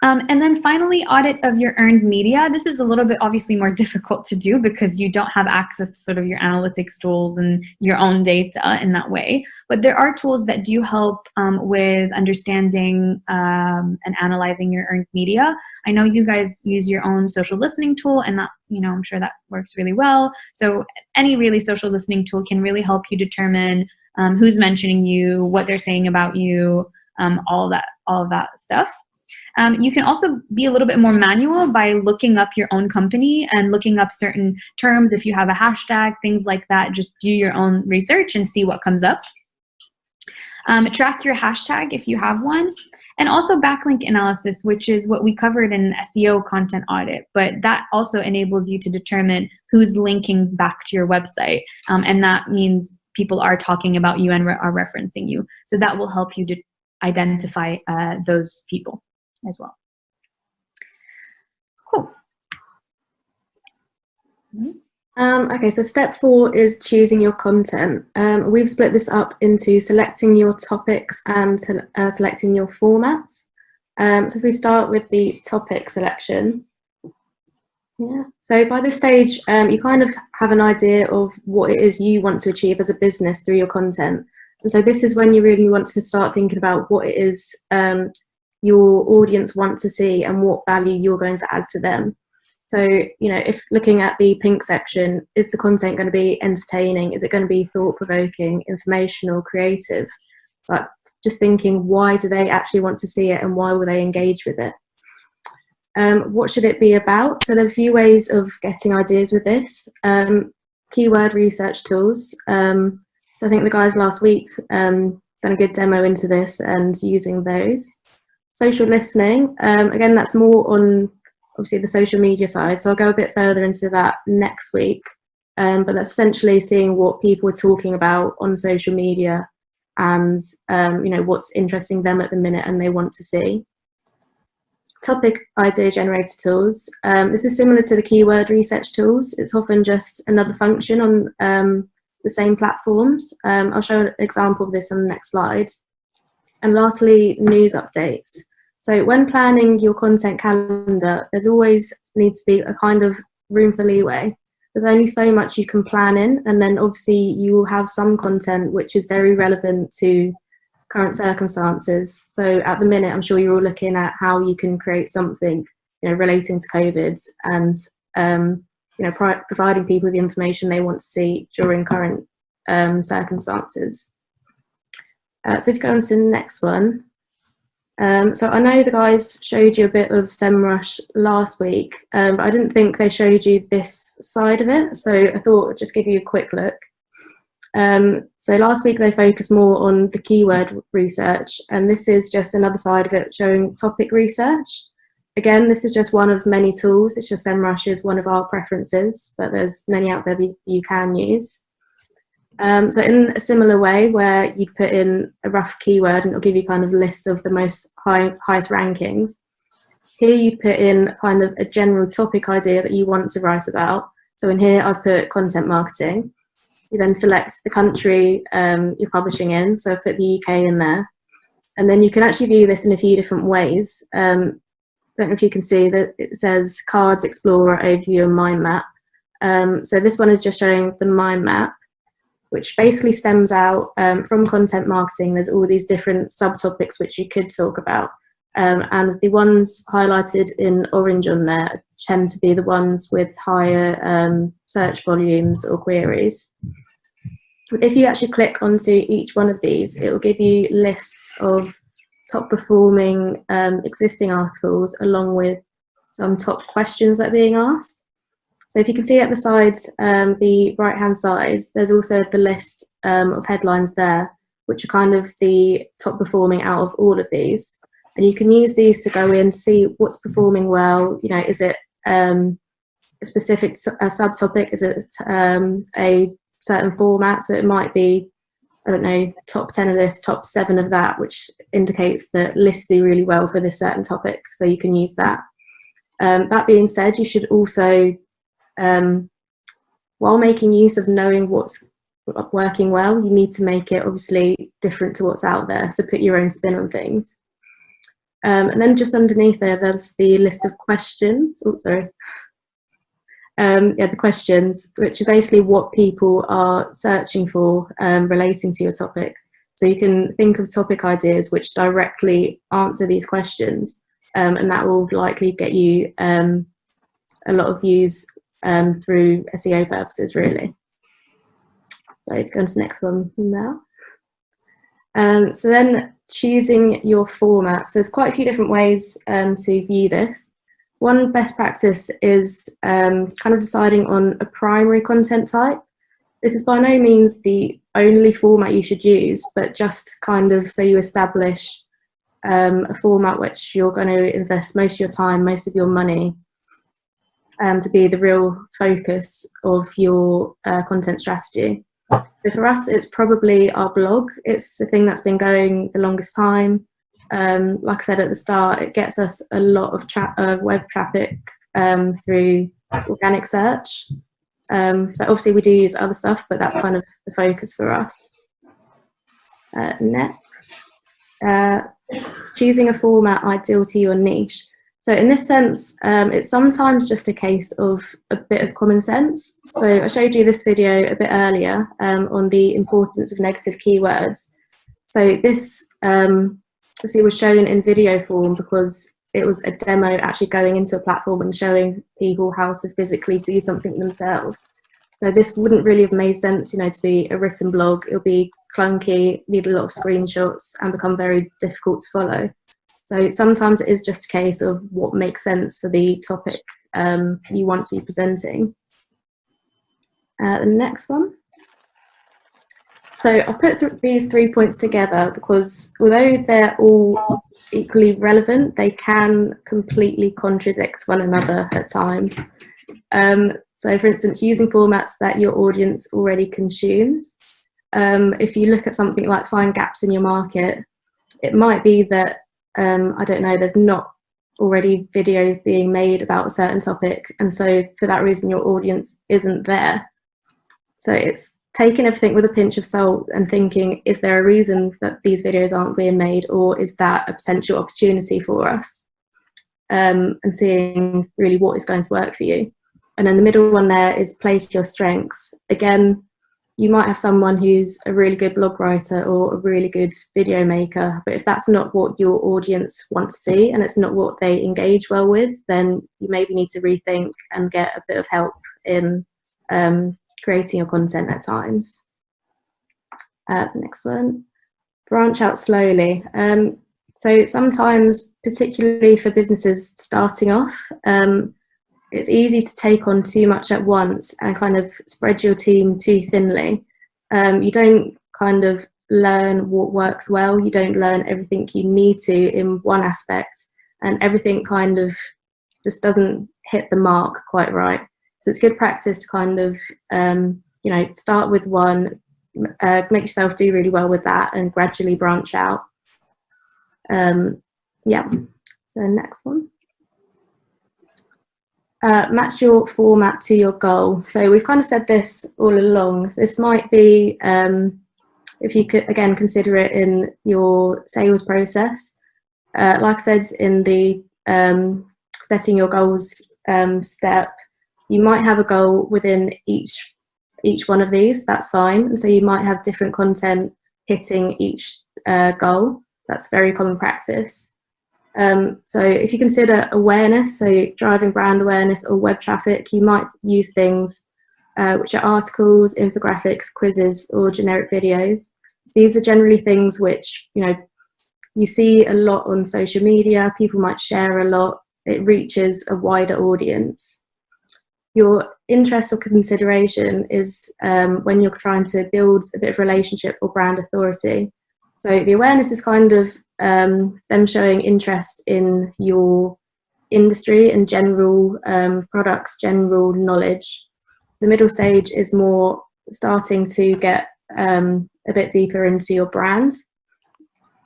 And then finally, audit of your earned media. This is a little bit obviously more difficult to do because you don't have access to sort of your analytics tools and your own data in that way. But there are tools that do help with understanding and analyzing your earned media. I know you guys use your own social listening tool, and that, you know, I'm sure that works really well. So any really social listening tool can really help you determine who's mentioning you, what they're saying about you, all of that stuff. You can also be a little bit more manual by looking up your own company and looking up certain terms. If you have a hashtag, things like that, just do your own research and see what comes up. Track your hashtag if you have one. And also backlink analysis, which is what we covered in SEO content audit. But that also enables you to determine who's linking back to your website. And that means people are talking about you and are referencing you. So that will help you to identify those people as well. Cool. Okay, so step 4 is choosing your content. We've split this up into selecting your topics and selecting your formats. So if we start with the topic selection. Yeah. So by this stage, you kind of have an idea of what it is you want to achieve as a business through your content. And so this is when you really want to start thinking about what it is your audience want to see and what value you're going to add to them. So, you know, if looking at the pink section, is the content going to be entertaining? Is it going to be thought-provoking, informational, creative? But just thinking, why do they actually want to see it and why will they engage with it? What should it be about? So there's a few ways of getting ideas with this. Keyword research tools. So I think the guys last week done a good demo into this and using those. Social listening, again, that's more on obviously the social media side, so I'll go a bit further into that next week, but that's essentially seeing what people are talking about on social media and you know, what's interesting them at the minute and they want to see. Topic idea generator tools, this is similar to the keyword research tools. It's often just another function on the same platforms. I'll show an example of this on the next slide. And lastly, news updates. So when planning your content calendar, there's always needs to be a kind of room for leeway. There's only so much you can plan in, and then obviously you will have some content which is very relevant to current circumstances. So at the minute, I'm sure you're all looking at how you can create something, you know, relating to COVID and you know, providing people the information they want to see during current circumstances. So if you go on to the next one. So I know the guys showed you a bit of SEMrush last week, but I didn't think they showed you this side of it. So I thought I'd just give you a quick look. So last week they focused more on the keyword research, and this is just another side of it showing topic research. Again, this is just one of many tools. It's just SEMrush is one of our preferences, but there's many out there that you can use. So in a similar way where you'd put in a rough keyword and it'll give you kind of a list of the most highest rankings, here you'd put in kind of a general topic idea that you want to write about. So in here I've put content marketing. You then select the country you're publishing in, so I've put the UK in there. And then you can actually view this in a few different ways. I don't know if you can see that it says Cards, Explorer, Overview and Mind Map. So this one is just showing the mind map. which basically stems out from content marketing. There's all these different subtopics which you could talk about. And the ones highlighted in orange on there tend to be the ones with higher search volumes or queries. If you actually click onto each one of these, it will give you lists of top performing existing articles along with some top questions that are being asked. So if you can see at the sides, the right hand side, there's also the list of headlines there, which are kind of the top performing out of all of these. And you can use these to go in, see what's performing well. You know, is it a specific subtopic? Is it a certain format? So it might be, I don't know, top 10 of this, top 7 of that, which indicates that lists do really well for this certain topic. So you can use that. That being said, you should also, while making use of knowing what's working well, you need to make it obviously different to what's out there. So put your own spin on things. And then just underneath there's the list of questions. Oh, sorry. Yeah, the questions, which is basically what people are searching for relating to your topic. So you can think of topic ideas which directly answer these questions, and that will likely get you a lot of views through SEO purposes, really. So go on to the next one now. So then choosing your format. So there's quite a few different ways to view this. One best practice is kind of deciding on a primary content type. This is by no means the only format you should use, but just kind of so you establish a format which you're going to invest most of your time, most of your money to be the real focus of your content strategy. So for us, it's probably our blog. It's the thing that's been going the longest time. Like I said at the start, it gets us a lot of web traffic through organic search. So obviously we do use other stuff, but that's kind of the focus for us. Next, choosing a format ideal to your niche. So in this sense, it's sometimes just a case of a bit of common sense. So I showed you this video a bit earlier on the importance of negative keywords. So this obviously was shown in video form because it was a demo actually going into a platform and showing people how to physically do something themselves. So this wouldn't really have made sense, you know, to be a written blog. It'll be clunky, need a lot of screenshots, and become very difficult to follow. So sometimes it is just a case of what makes sense for the topic you want to be presenting. The next one. So I've put these 3 points together because although they're all equally relevant, they can completely contradict one another at times. So for instance, using formats that your audience already consumes. If you look at something like find gaps in your market, it might be that I don't know, there's not already videos being made about a certain topic, and so for that reason your audience isn't there. So it's taking everything with a pinch of salt and thinking, is there a reason that these videos aren't being made, or is that a potential opportunity for us? And seeing really what is going to work for you. And then the middle one there is play to your strengths. Again, you might have someone who's a really good blog writer or a really good video maker, but if that's not what your audience want to see and it's not what they engage well with, then you maybe need to rethink and get a bit of help in creating your content at times. The next one, branch out slowly. So sometimes, particularly for businesses starting off, it's easy to take on too much at once and kind of spread your team too thinly. You don't kind of learn what works well. You don't learn everything you need to in one aspect, and everything kind of just doesn't hit the mark quite right. So it's good practice to kind of, you know, start with one, make yourself do really well with that, and gradually branch out. Yeah, so the next one. Match your format to your goal. So we've kind of said this all along. This might be, if you could, again, consider it in your sales process. Like I said, in the setting your goals step, you might have a goal within each each one of these, that's fine. And so you might have different content hitting each goal. That's very common practice. So if you consider awareness, so driving brand awareness or web traffic, you might use things which are articles, infographics, quizzes, or generic videos. These are generally things which, you know, you see a lot on social media, people might share a lot, it reaches a wider audience. Your interest or consideration is when you're trying to build a bit of relationship or brand authority. So the awareness is kind of them showing interest in your industry and general products, general knowledge. The middle stage is more starting to get a bit deeper into your brand.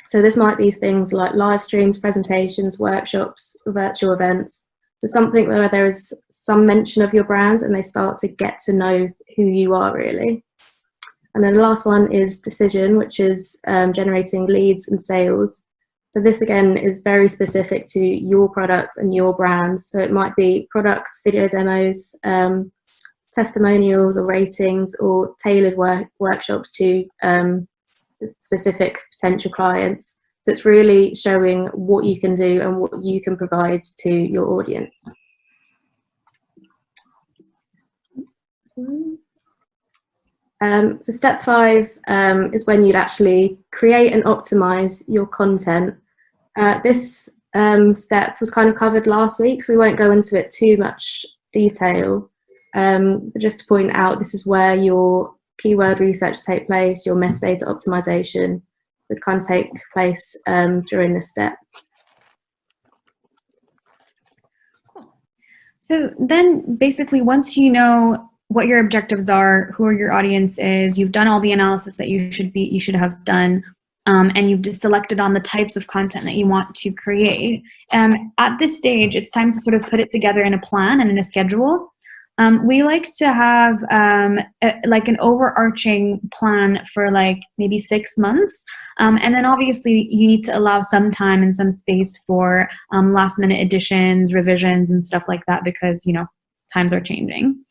So this might be things like live streams, presentations, workshops, virtual events. So something where there is some mention of your brand and they start to get to know who you are really. And then the last one is decision, which is generating leads and sales. So this again is very specific to your products and your brands. So it might be products, video demos, testimonials or ratings, or tailored workshops to specific potential clients. So it's really showing what you can do and what you can provide to your audience. So step 5 is when you'd actually create and optimize your content. This step was kind of covered last week, so we won't go into it too much detail. But just to point out, this is where your keyword research take place, your metadata optimization would kind of take place during this step. So then basically once you know what your objectives are, who your audience is, you've done all the analysis that you should have done, and you've just selected on the types of content that you want to create. At this stage, it's time to sort of put it together in a plan and in a schedule. We like to have like an overarching plan for like maybe 6 months. And then obviously you need to allow some time and some space for last minute additions, revisions, and stuff like that, because, you know, times are changing.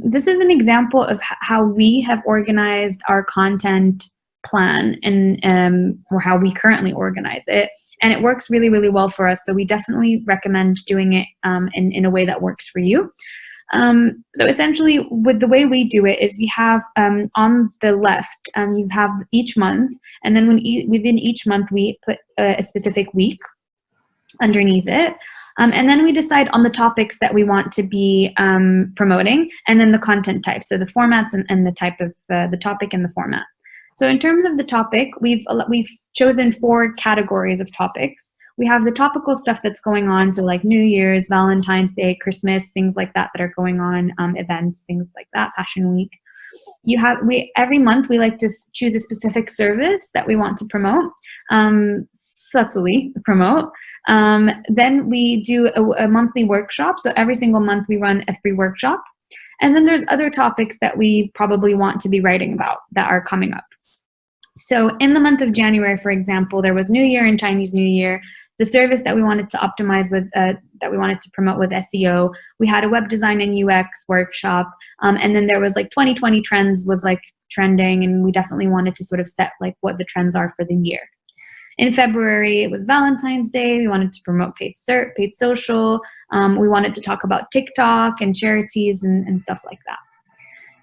This is an example of how we have organized our content plan and or how we currently organize it. And it works really, really well for us. So we definitely recommend doing it in a way that works for you. So essentially, with the way we do it is we have on the left, you have each month, and then within each month we put a specific week underneath it. And then we decide on the topics that we want to be promoting, and then the content type, so the formats and the type of the topic and the format. So in terms of the topic, we've chosen 4 categories of topics. We have the topical stuff that's going on, so like New Year's, Valentine's Day, Christmas, things like that are going on, events, things like that, Fashion Week. Every month we like to choose a specific service that we want to promote, subtly promote. Then we do a monthly workshop, so every single month we run a free workshop. And then there's other topics that we probably want to be writing about that are coming up. So in the month of January, for example, there was New Year and Chinese New Year. The service that we wanted to optimize was that we wanted to promote was SEO. We had a web design and UX workshop, and then there was like 2020 trends was like trending, and we definitely wanted to sort of set like what the trends are for the year. In February, it was Valentine's Day. We wanted to promote paid social. We wanted to talk about TikTok and charities and stuff like that.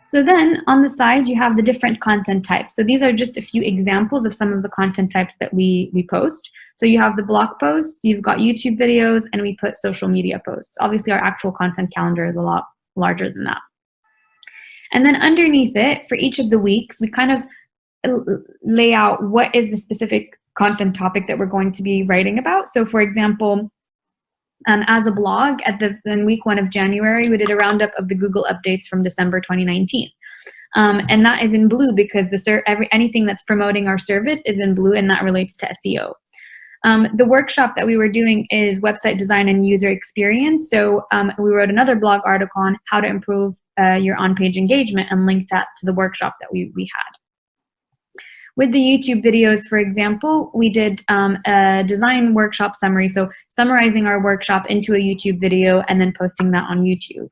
So then on the side, you have the different content types. So these are just a few examples of some of the content types that we post. So you have the blog posts, you've got YouTube videos, and we put social media posts. Obviously, our actual content calendar is a lot larger than that. And then underneath it, for each of the weeks, we kind of lay out what is the specific content topic that we're going to be writing about. So for example, as a blog, in week 1 of January, we did a roundup of the Google updates from December 2019. And that is in blue because anything that's promoting our service is in blue, and that relates to SEO. The workshop that we were doing is website design and user experience. So we wrote another blog article on how to improve your on-page engagement and linked that to the workshop that we had. With the YouTube videos, for example, we did a design workshop summary, so summarizing our workshop into a YouTube video and then posting that on YouTube.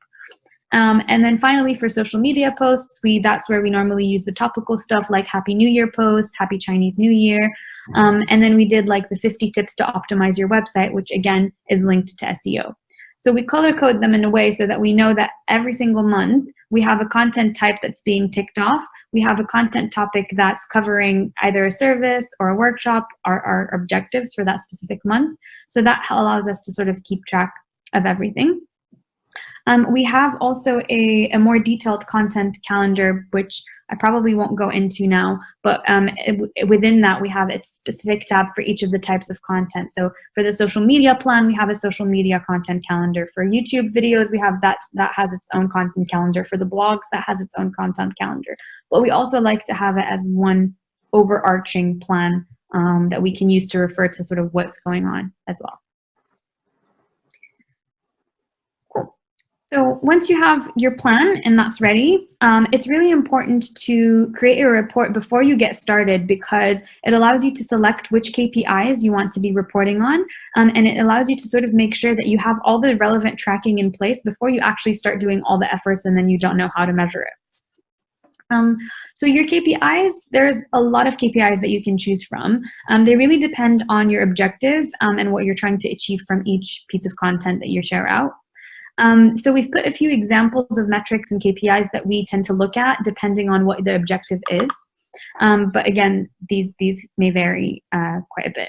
And then finally, for social media posts, that's where we normally use the topical stuff like Happy New Year post, Happy Chinese New Year. And then we did like the 50 tips to optimize your website, which again is linked to SEO. So we color code them in a way so that we know that every single month we have a content type that's being ticked off. We have a content topic that's covering either a service or a workshop or our objectives for that specific month. So that allows us to sort of keep track of everything. We have also a more detailed content calendar, which I probably won't go into now, but within that we have a specific tab for each of the types of content. So for the social media plan, we have a social media content calendar. For YouTube videos, we have that has its own content calendar. For the blogs, that has its own content calendar. But we also like to have it as one overarching plan that we can use to refer to sort of what's going on as well. So once you have your plan and that's ready, it's really important to create a report before you get started, because it allows you to select which KPIs you want to be reporting on, and it allows you to sort of make sure that you have all the relevant tracking in place before you actually start doing all the efforts and then you don't know how to measure it. So your KPIs, there's a lot of KPIs that you can choose from. They really depend on your objective and what you're trying to achieve from each piece of content that you share out. So we've put a few examples of metrics and KPIs that we tend to look at depending on what the objective is. But again, these may vary quite a bit.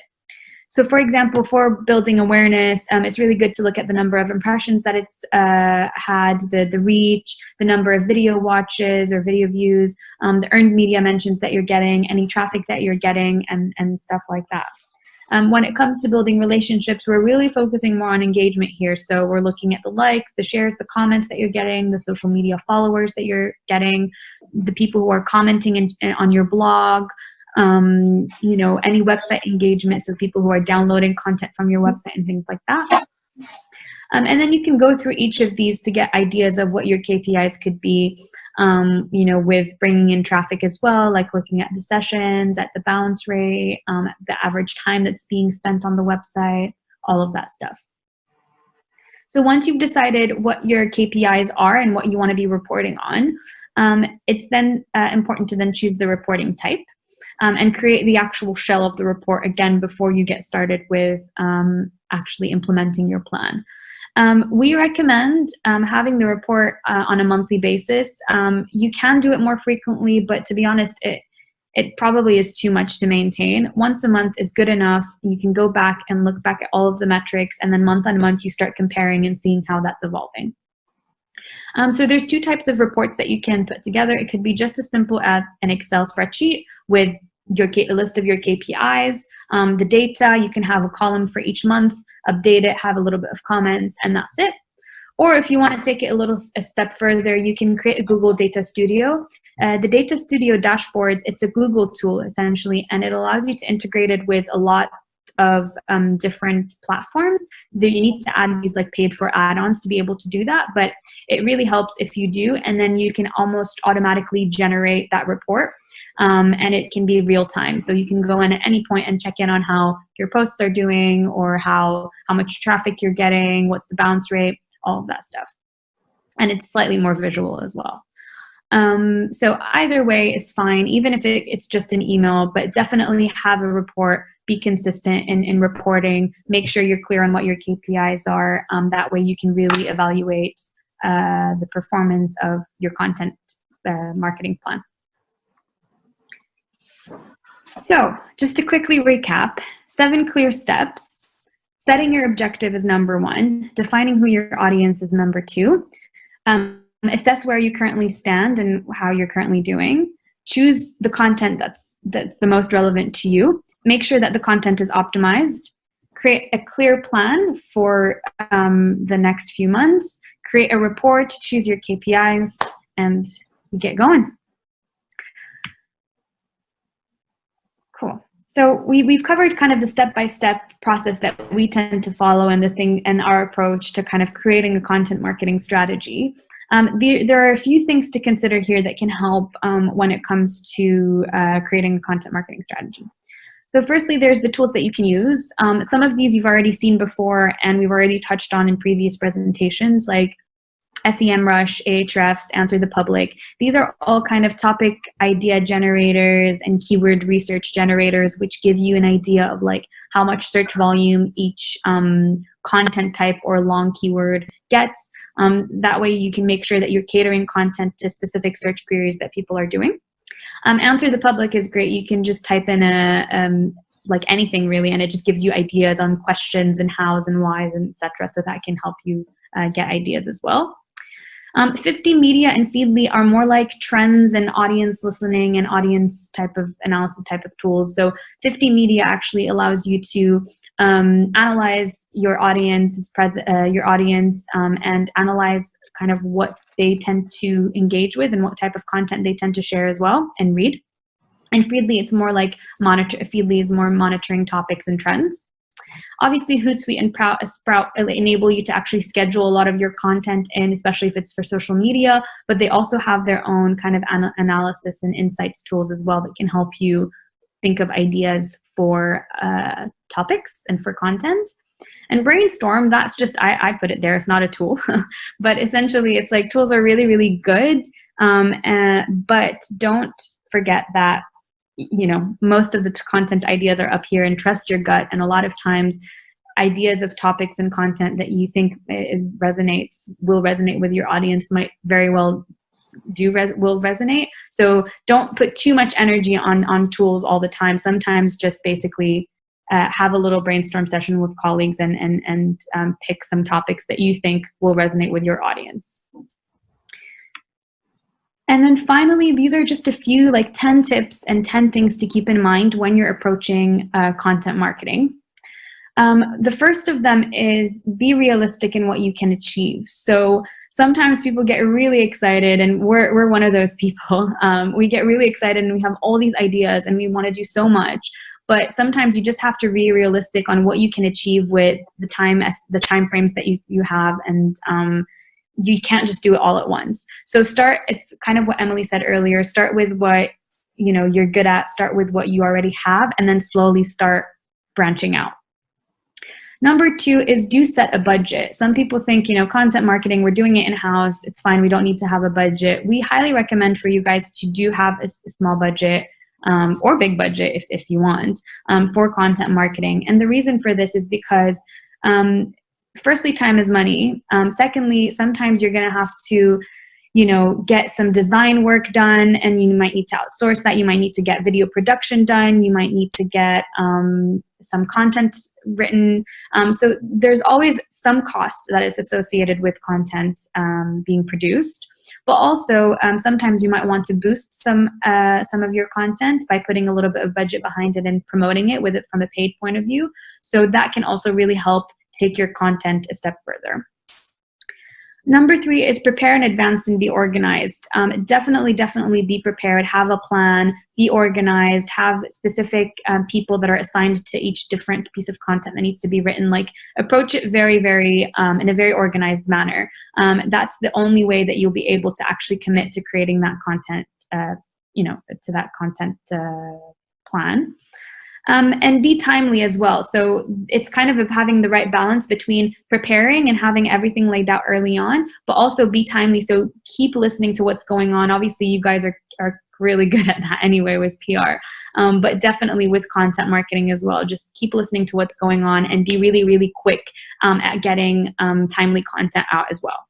So for example, for building awareness, it's really good to look at the number of impressions that it's had, the reach, the number of video watches or video views, the earned media mentions that you're getting, any traffic that you're getting, and stuff like that. When it comes to building relationships, we're really focusing more on engagement here. So we're looking at the likes, the shares, the comments that you're getting, the social media followers that you're getting, the people who are commenting on your blog, you know, any website engagement, so people who are downloading content from your website and things like that. And then you can go through each of these to get ideas of what your KPIs could be, you know, with bringing in traffic as well, like looking at the sessions, at the bounce rate, the average time that's being spent on the website, all of that stuff. So once you've decided what your KPIs are and what you want to be reporting on, it's then important to then choose the reporting type and create the actual shell of the report again before you get started with actually implementing your plan. We recommend having the report on a monthly basis. You can do it more frequently, but to be honest, it probably is too much to maintain. Once a month is good enough. You can go back and look back at all of the metrics, and then month on month you start comparing and seeing how that's evolving. So there's two types of reports that you can put together. It could be just as simple as an Excel spreadsheet with a list of your KPIs, the data. You can have a column for each month, update it, have a little bit of comments, and that's it. Or if you want to take it a step further, you can create a Google Data Studio. The Data Studio dashboards, it's a Google tool essentially, and it allows you to integrate it with a lot of different platforms. You need to add these like paid for add-ons to be able to do that, but it really helps if you do, and then you can almost automatically generate that report. And it can be real time. So you can go in at any point and check in on how your posts are doing, or how much traffic you're getting, what's the bounce rate, all of that stuff. And it's slightly more visual as well. So either way is fine, even if it's just an email, but definitely have a report, be consistent in reporting, make sure you're clear on what your KPIs are. That way you can really evaluate the performance of your content marketing plan. So just to quickly recap, 7 clear steps. Setting your objective is number 1. Defining who your audience is number 2. Assess where you currently stand and how you're currently doing. Choose the content that's the most relevant to you. Make sure that the content is optimized. Create a clear plan for the next few months. Create a report, choose your KPIs, and get going. Cool. So we've covered kind of the step-by-step process that we tend to follow and our approach to kind of creating a content marketing strategy. There are a few things to consider here that can help when it comes to creating a content marketing strategy. So firstly, there's the tools that you can use. Some of these you've already seen before and we've already touched on in previous presentations, like SEMrush, Ahrefs, Answer the Public. These are all kind of topic idea generators and keyword research generators, which give you an idea of like how much search volume each content type or long keyword gets. That way you can make sure that you're catering content to specific search queries that people are doing. Answer the Public is great. You can just type in like anything really, and it just gives you ideas on questions and hows and whys and etc. So that can help you get ideas as well. 50 Media and Feedly are more like trends and audience listening and audience type of analysis type of tools. So 50 Media actually allows you to analyze your audience, and analyze kind of what they tend to engage with and what type of content they tend to share as well and read. And Feedly, it's more like Feedly is more monitoring topics and trends. Obviously, Hootsuite and Sprout enable you to actually schedule a lot of your content in, especially if it's for social media, but they also have their own kind of analysis and insights tools as well that can help you think of ideas for topics and for content. And Brainstorm, that's just, I put it there, it's not a tool, but essentially it's like tools are really, really good, but don't forget that most of the content ideas are up here, and trust your gut. And a lot of times ideas of topics and content that you think will resonate with your audience might very well will resonate. So don't put too much energy on tools all the time. Sometimes just basically have a little brainstorm session with colleagues and pick some topics that you think will resonate with your audience. And then finally, these are just a few like 10 tips and 10 things to keep in mind when you're approaching content marketing. The first of them is be realistic in what you can achieve. So sometimes people get really excited, and we're one of those people. We get really excited and we have all these ideas and we want to do so much. But sometimes you just have to be realistic on what you can achieve with the time frames that you have, and you can't just do it all at once. So it's kind of what Emily said earlier, start with what you're good at, start with what you already have, and then slowly start branching out. Number 2 is do set a budget. Some people think, content marketing, we're doing it in-house, it's fine, we don't need to have a budget. We highly recommend for you guys to do have a small budget or big budget if you want for content marketing. And the reason for this is because firstly, time is money. Secondly, sometimes you're going to have to, get some design work done, and you might need to outsource that. You might need to get video production done. You might need to get some content written. So there's always some cost that is associated with content being produced. But also, sometimes you might want to boost some of your content by putting a little bit of budget behind it and promoting it from a paid point of view. So that can also really help take your content a step further. Number 3 is prepare in advance and be organized. Definitely be prepared. Have a plan. Be organized. Have specific people that are assigned to each different piece of content that needs to be written. Like, approach it very, very in a very organized manner. That's the only way that you'll be able to actually commit to creating that content. To that content plan. And be timely as well. So it's kind of having the right balance between preparing and having everything laid out early on, but also be timely. So keep listening to what's going on. Obviously, you guys are really good at that anyway with PR, but definitely with content marketing as well. Just keep listening to what's going on and be really, really quick at getting timely content out as well.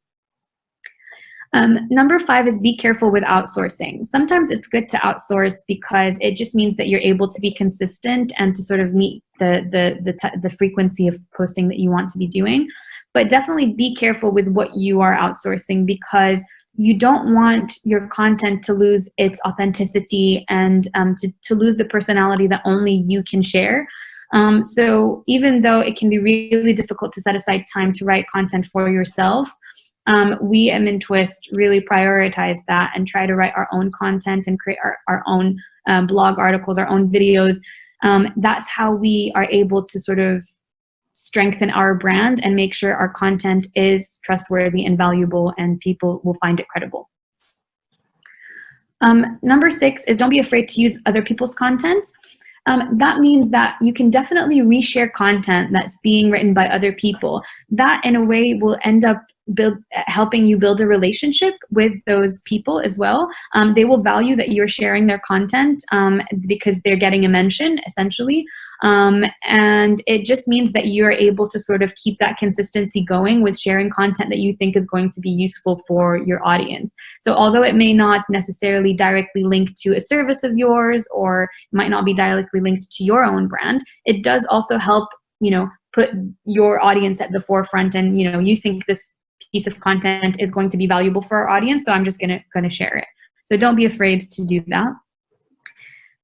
Number 5 is be careful with outsourcing. Sometimes it's good to outsource because it just means that you're able to be consistent and to sort of meet the frequency of posting that you want to be doing. But definitely be careful with what you are outsourcing, because you don't want your content to lose its authenticity and to lose the personality that only you can share. So even though it can be really difficult to set aside time to write content for yourself, we at MintTwist really prioritize that and try to write our own content and create our own blog articles, our own videos. That's how we are able to sort of strengthen our brand and make sure our content is trustworthy and valuable and people will find it credible. Number 6 is don't be afraid to use other people's content. That means that you can definitely reshare content that's being written by other people. That in a way will end up helping you build a relationship with those people as well. They will value that you're sharing their content because they're getting a mention, essentially. And it just means that you're able to sort of keep that consistency going with sharing content that you think is going to be useful for your audience. So although it may not necessarily directly link to a service of yours, or might not be directly linked to your own brand, it does also help, put your audience at the forefront, and, you think this piece of content is going to be valuable for our audience, so I'm just gonna share it. So don't be afraid to do that.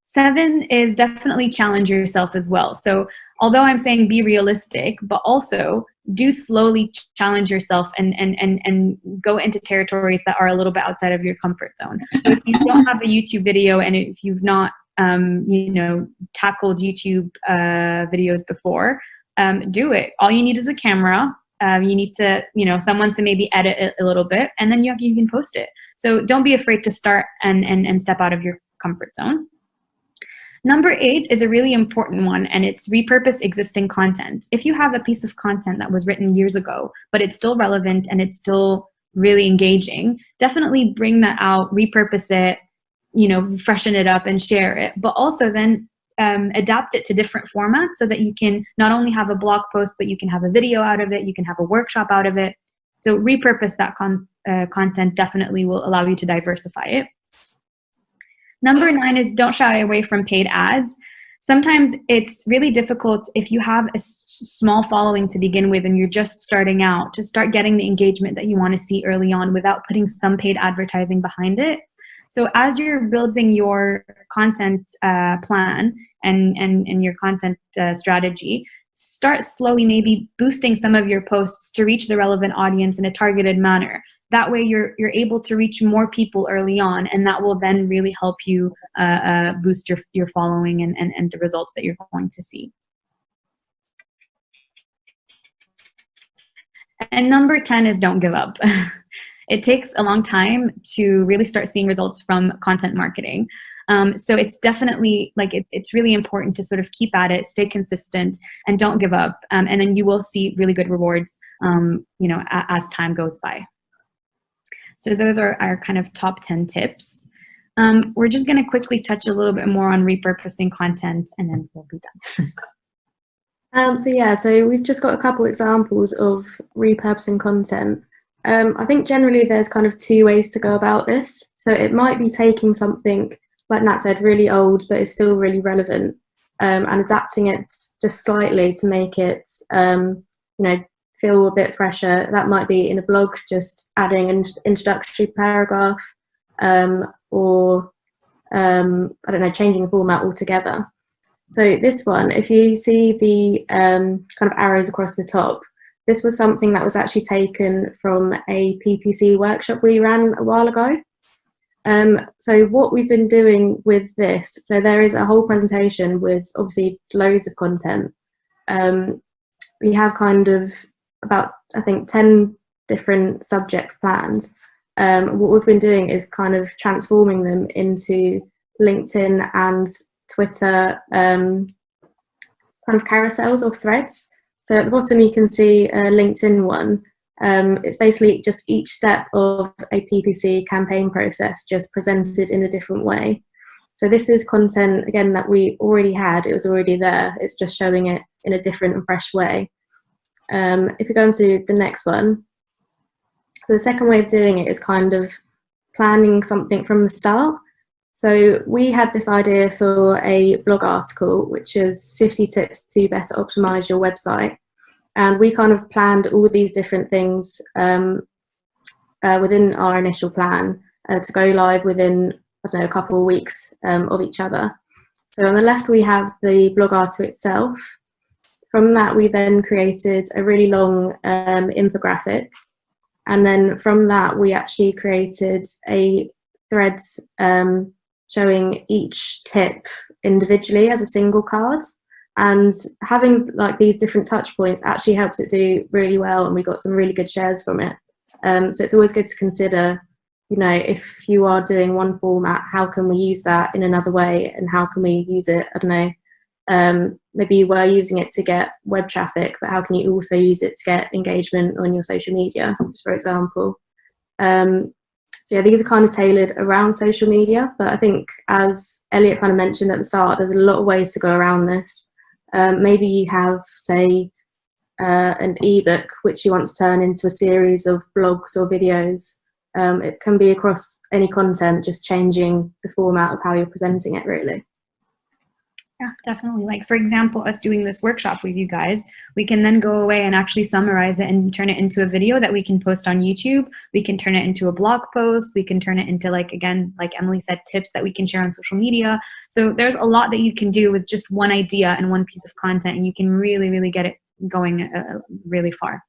7 is definitely challenge yourself as well. So although I'm saying be realistic, but also do slowly challenge yourself and go into territories that are a little bit outside of your comfort zone. So if you don't have a YouTube video, and if you've not, tackled YouTube videos before, do it. All you need is a camera. You need to, someone to maybe edit it a little bit, and then you can post it. So don't be afraid to start and step out of your comfort zone. Number 8 is a really important one, and it's repurpose existing content. If you have a piece of content that was written years ago, but it's still relevant and it's still really engaging, definitely bring that out, repurpose it, freshen it up and share it, but also then adapt it to different formats so that you can not only have a blog post, but you can have a video out of it, you can have a workshop out of it. So repurpose that content definitely will allow you to diversify it. Number 9 is don't shy away from paid ads. Sometimes it's really difficult if you have a small following to begin with and you're just starting out to start getting the engagement that you want to see early on without putting some paid advertising behind it. So as you're building your content plan and your content strategy, start slowly maybe boosting some of your posts to reach the relevant audience in a targeted manner. That way you're able to reach more people early on, and that will then really help you boost your following and the results that you're going to see. And number 10 is don't give up. It takes a long time to really start seeing results from content marketing. So it's definitely it's really important to sort of keep at it, stay consistent, and don't give up. And then you will see really good rewards, as time goes by. So those are our kind of top 10 tips. We're just going to quickly touch a little bit more on repurposing content, and then we'll be done. So we've just got a couple examples of repurposing content. I think generally there's kind of 2 ways to go about this. So it might be taking something, like Nat said, really old, but it's still really relevant, and adapting it just slightly to make it, feel a bit fresher. That might be in a blog, just adding an introductory paragraph, or changing the format altogether. So this one, if you see the kind of arrows across the top, this was something that was actually taken from a PPC workshop we ran a while ago. So what we've been doing with this, so there is a whole presentation with obviously loads of content. We have kind of about, I think, 10 different subjects planned. What we've been doing is kind of transforming them into LinkedIn and Twitter kind of carousels or threads. So at the bottom you can see a LinkedIn one. It's basically just each step of a PPC campaign process just presented in a different way. So this is content, again, that we already had. It was already there. It's just showing it in a different and fresh way. If we go on to the next one, so the second way of doing it is kind of planning something from the start. So we had this idea for a blog article, which is 50 tips to better optimize your website. And we kind of planned all these different things within our initial plan to go live within, I don't know, a couple of weeks of each other. So on the left, we have the blog article itself. From that, we then created a really long infographic. And then from that, we actually created a thread showing each tip individually as a single card. And having like these different touch points actually helps it do really well, and we got some really good shares from it. So it's always good to consider, if you are doing one format, how can we use that in another way, and how can we use it, I don't know, maybe you were using it to get web traffic, but how can you also use it to get engagement on your social media, for example? So yeah, these are kind of tailored around social media, but I think, as Elliot kind of mentioned at the start, there's a lot of ways to go around this. Maybe you have, say, an ebook which you want to turn into a series of blogs or videos. It can be across any content, just changing the format of how you're presenting it, really. Yeah, definitely. Like, for example, us doing this workshop with you guys, we can then go away and actually summarize it and turn it into a video that we can post on YouTube. We can turn it into a blog post. We can turn it into, like, again, like Emily said, tips that we can share on social media. So there's a lot that you can do with just one idea and one piece of content, and you can really, really get it going really far.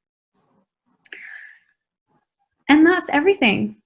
And that's everything.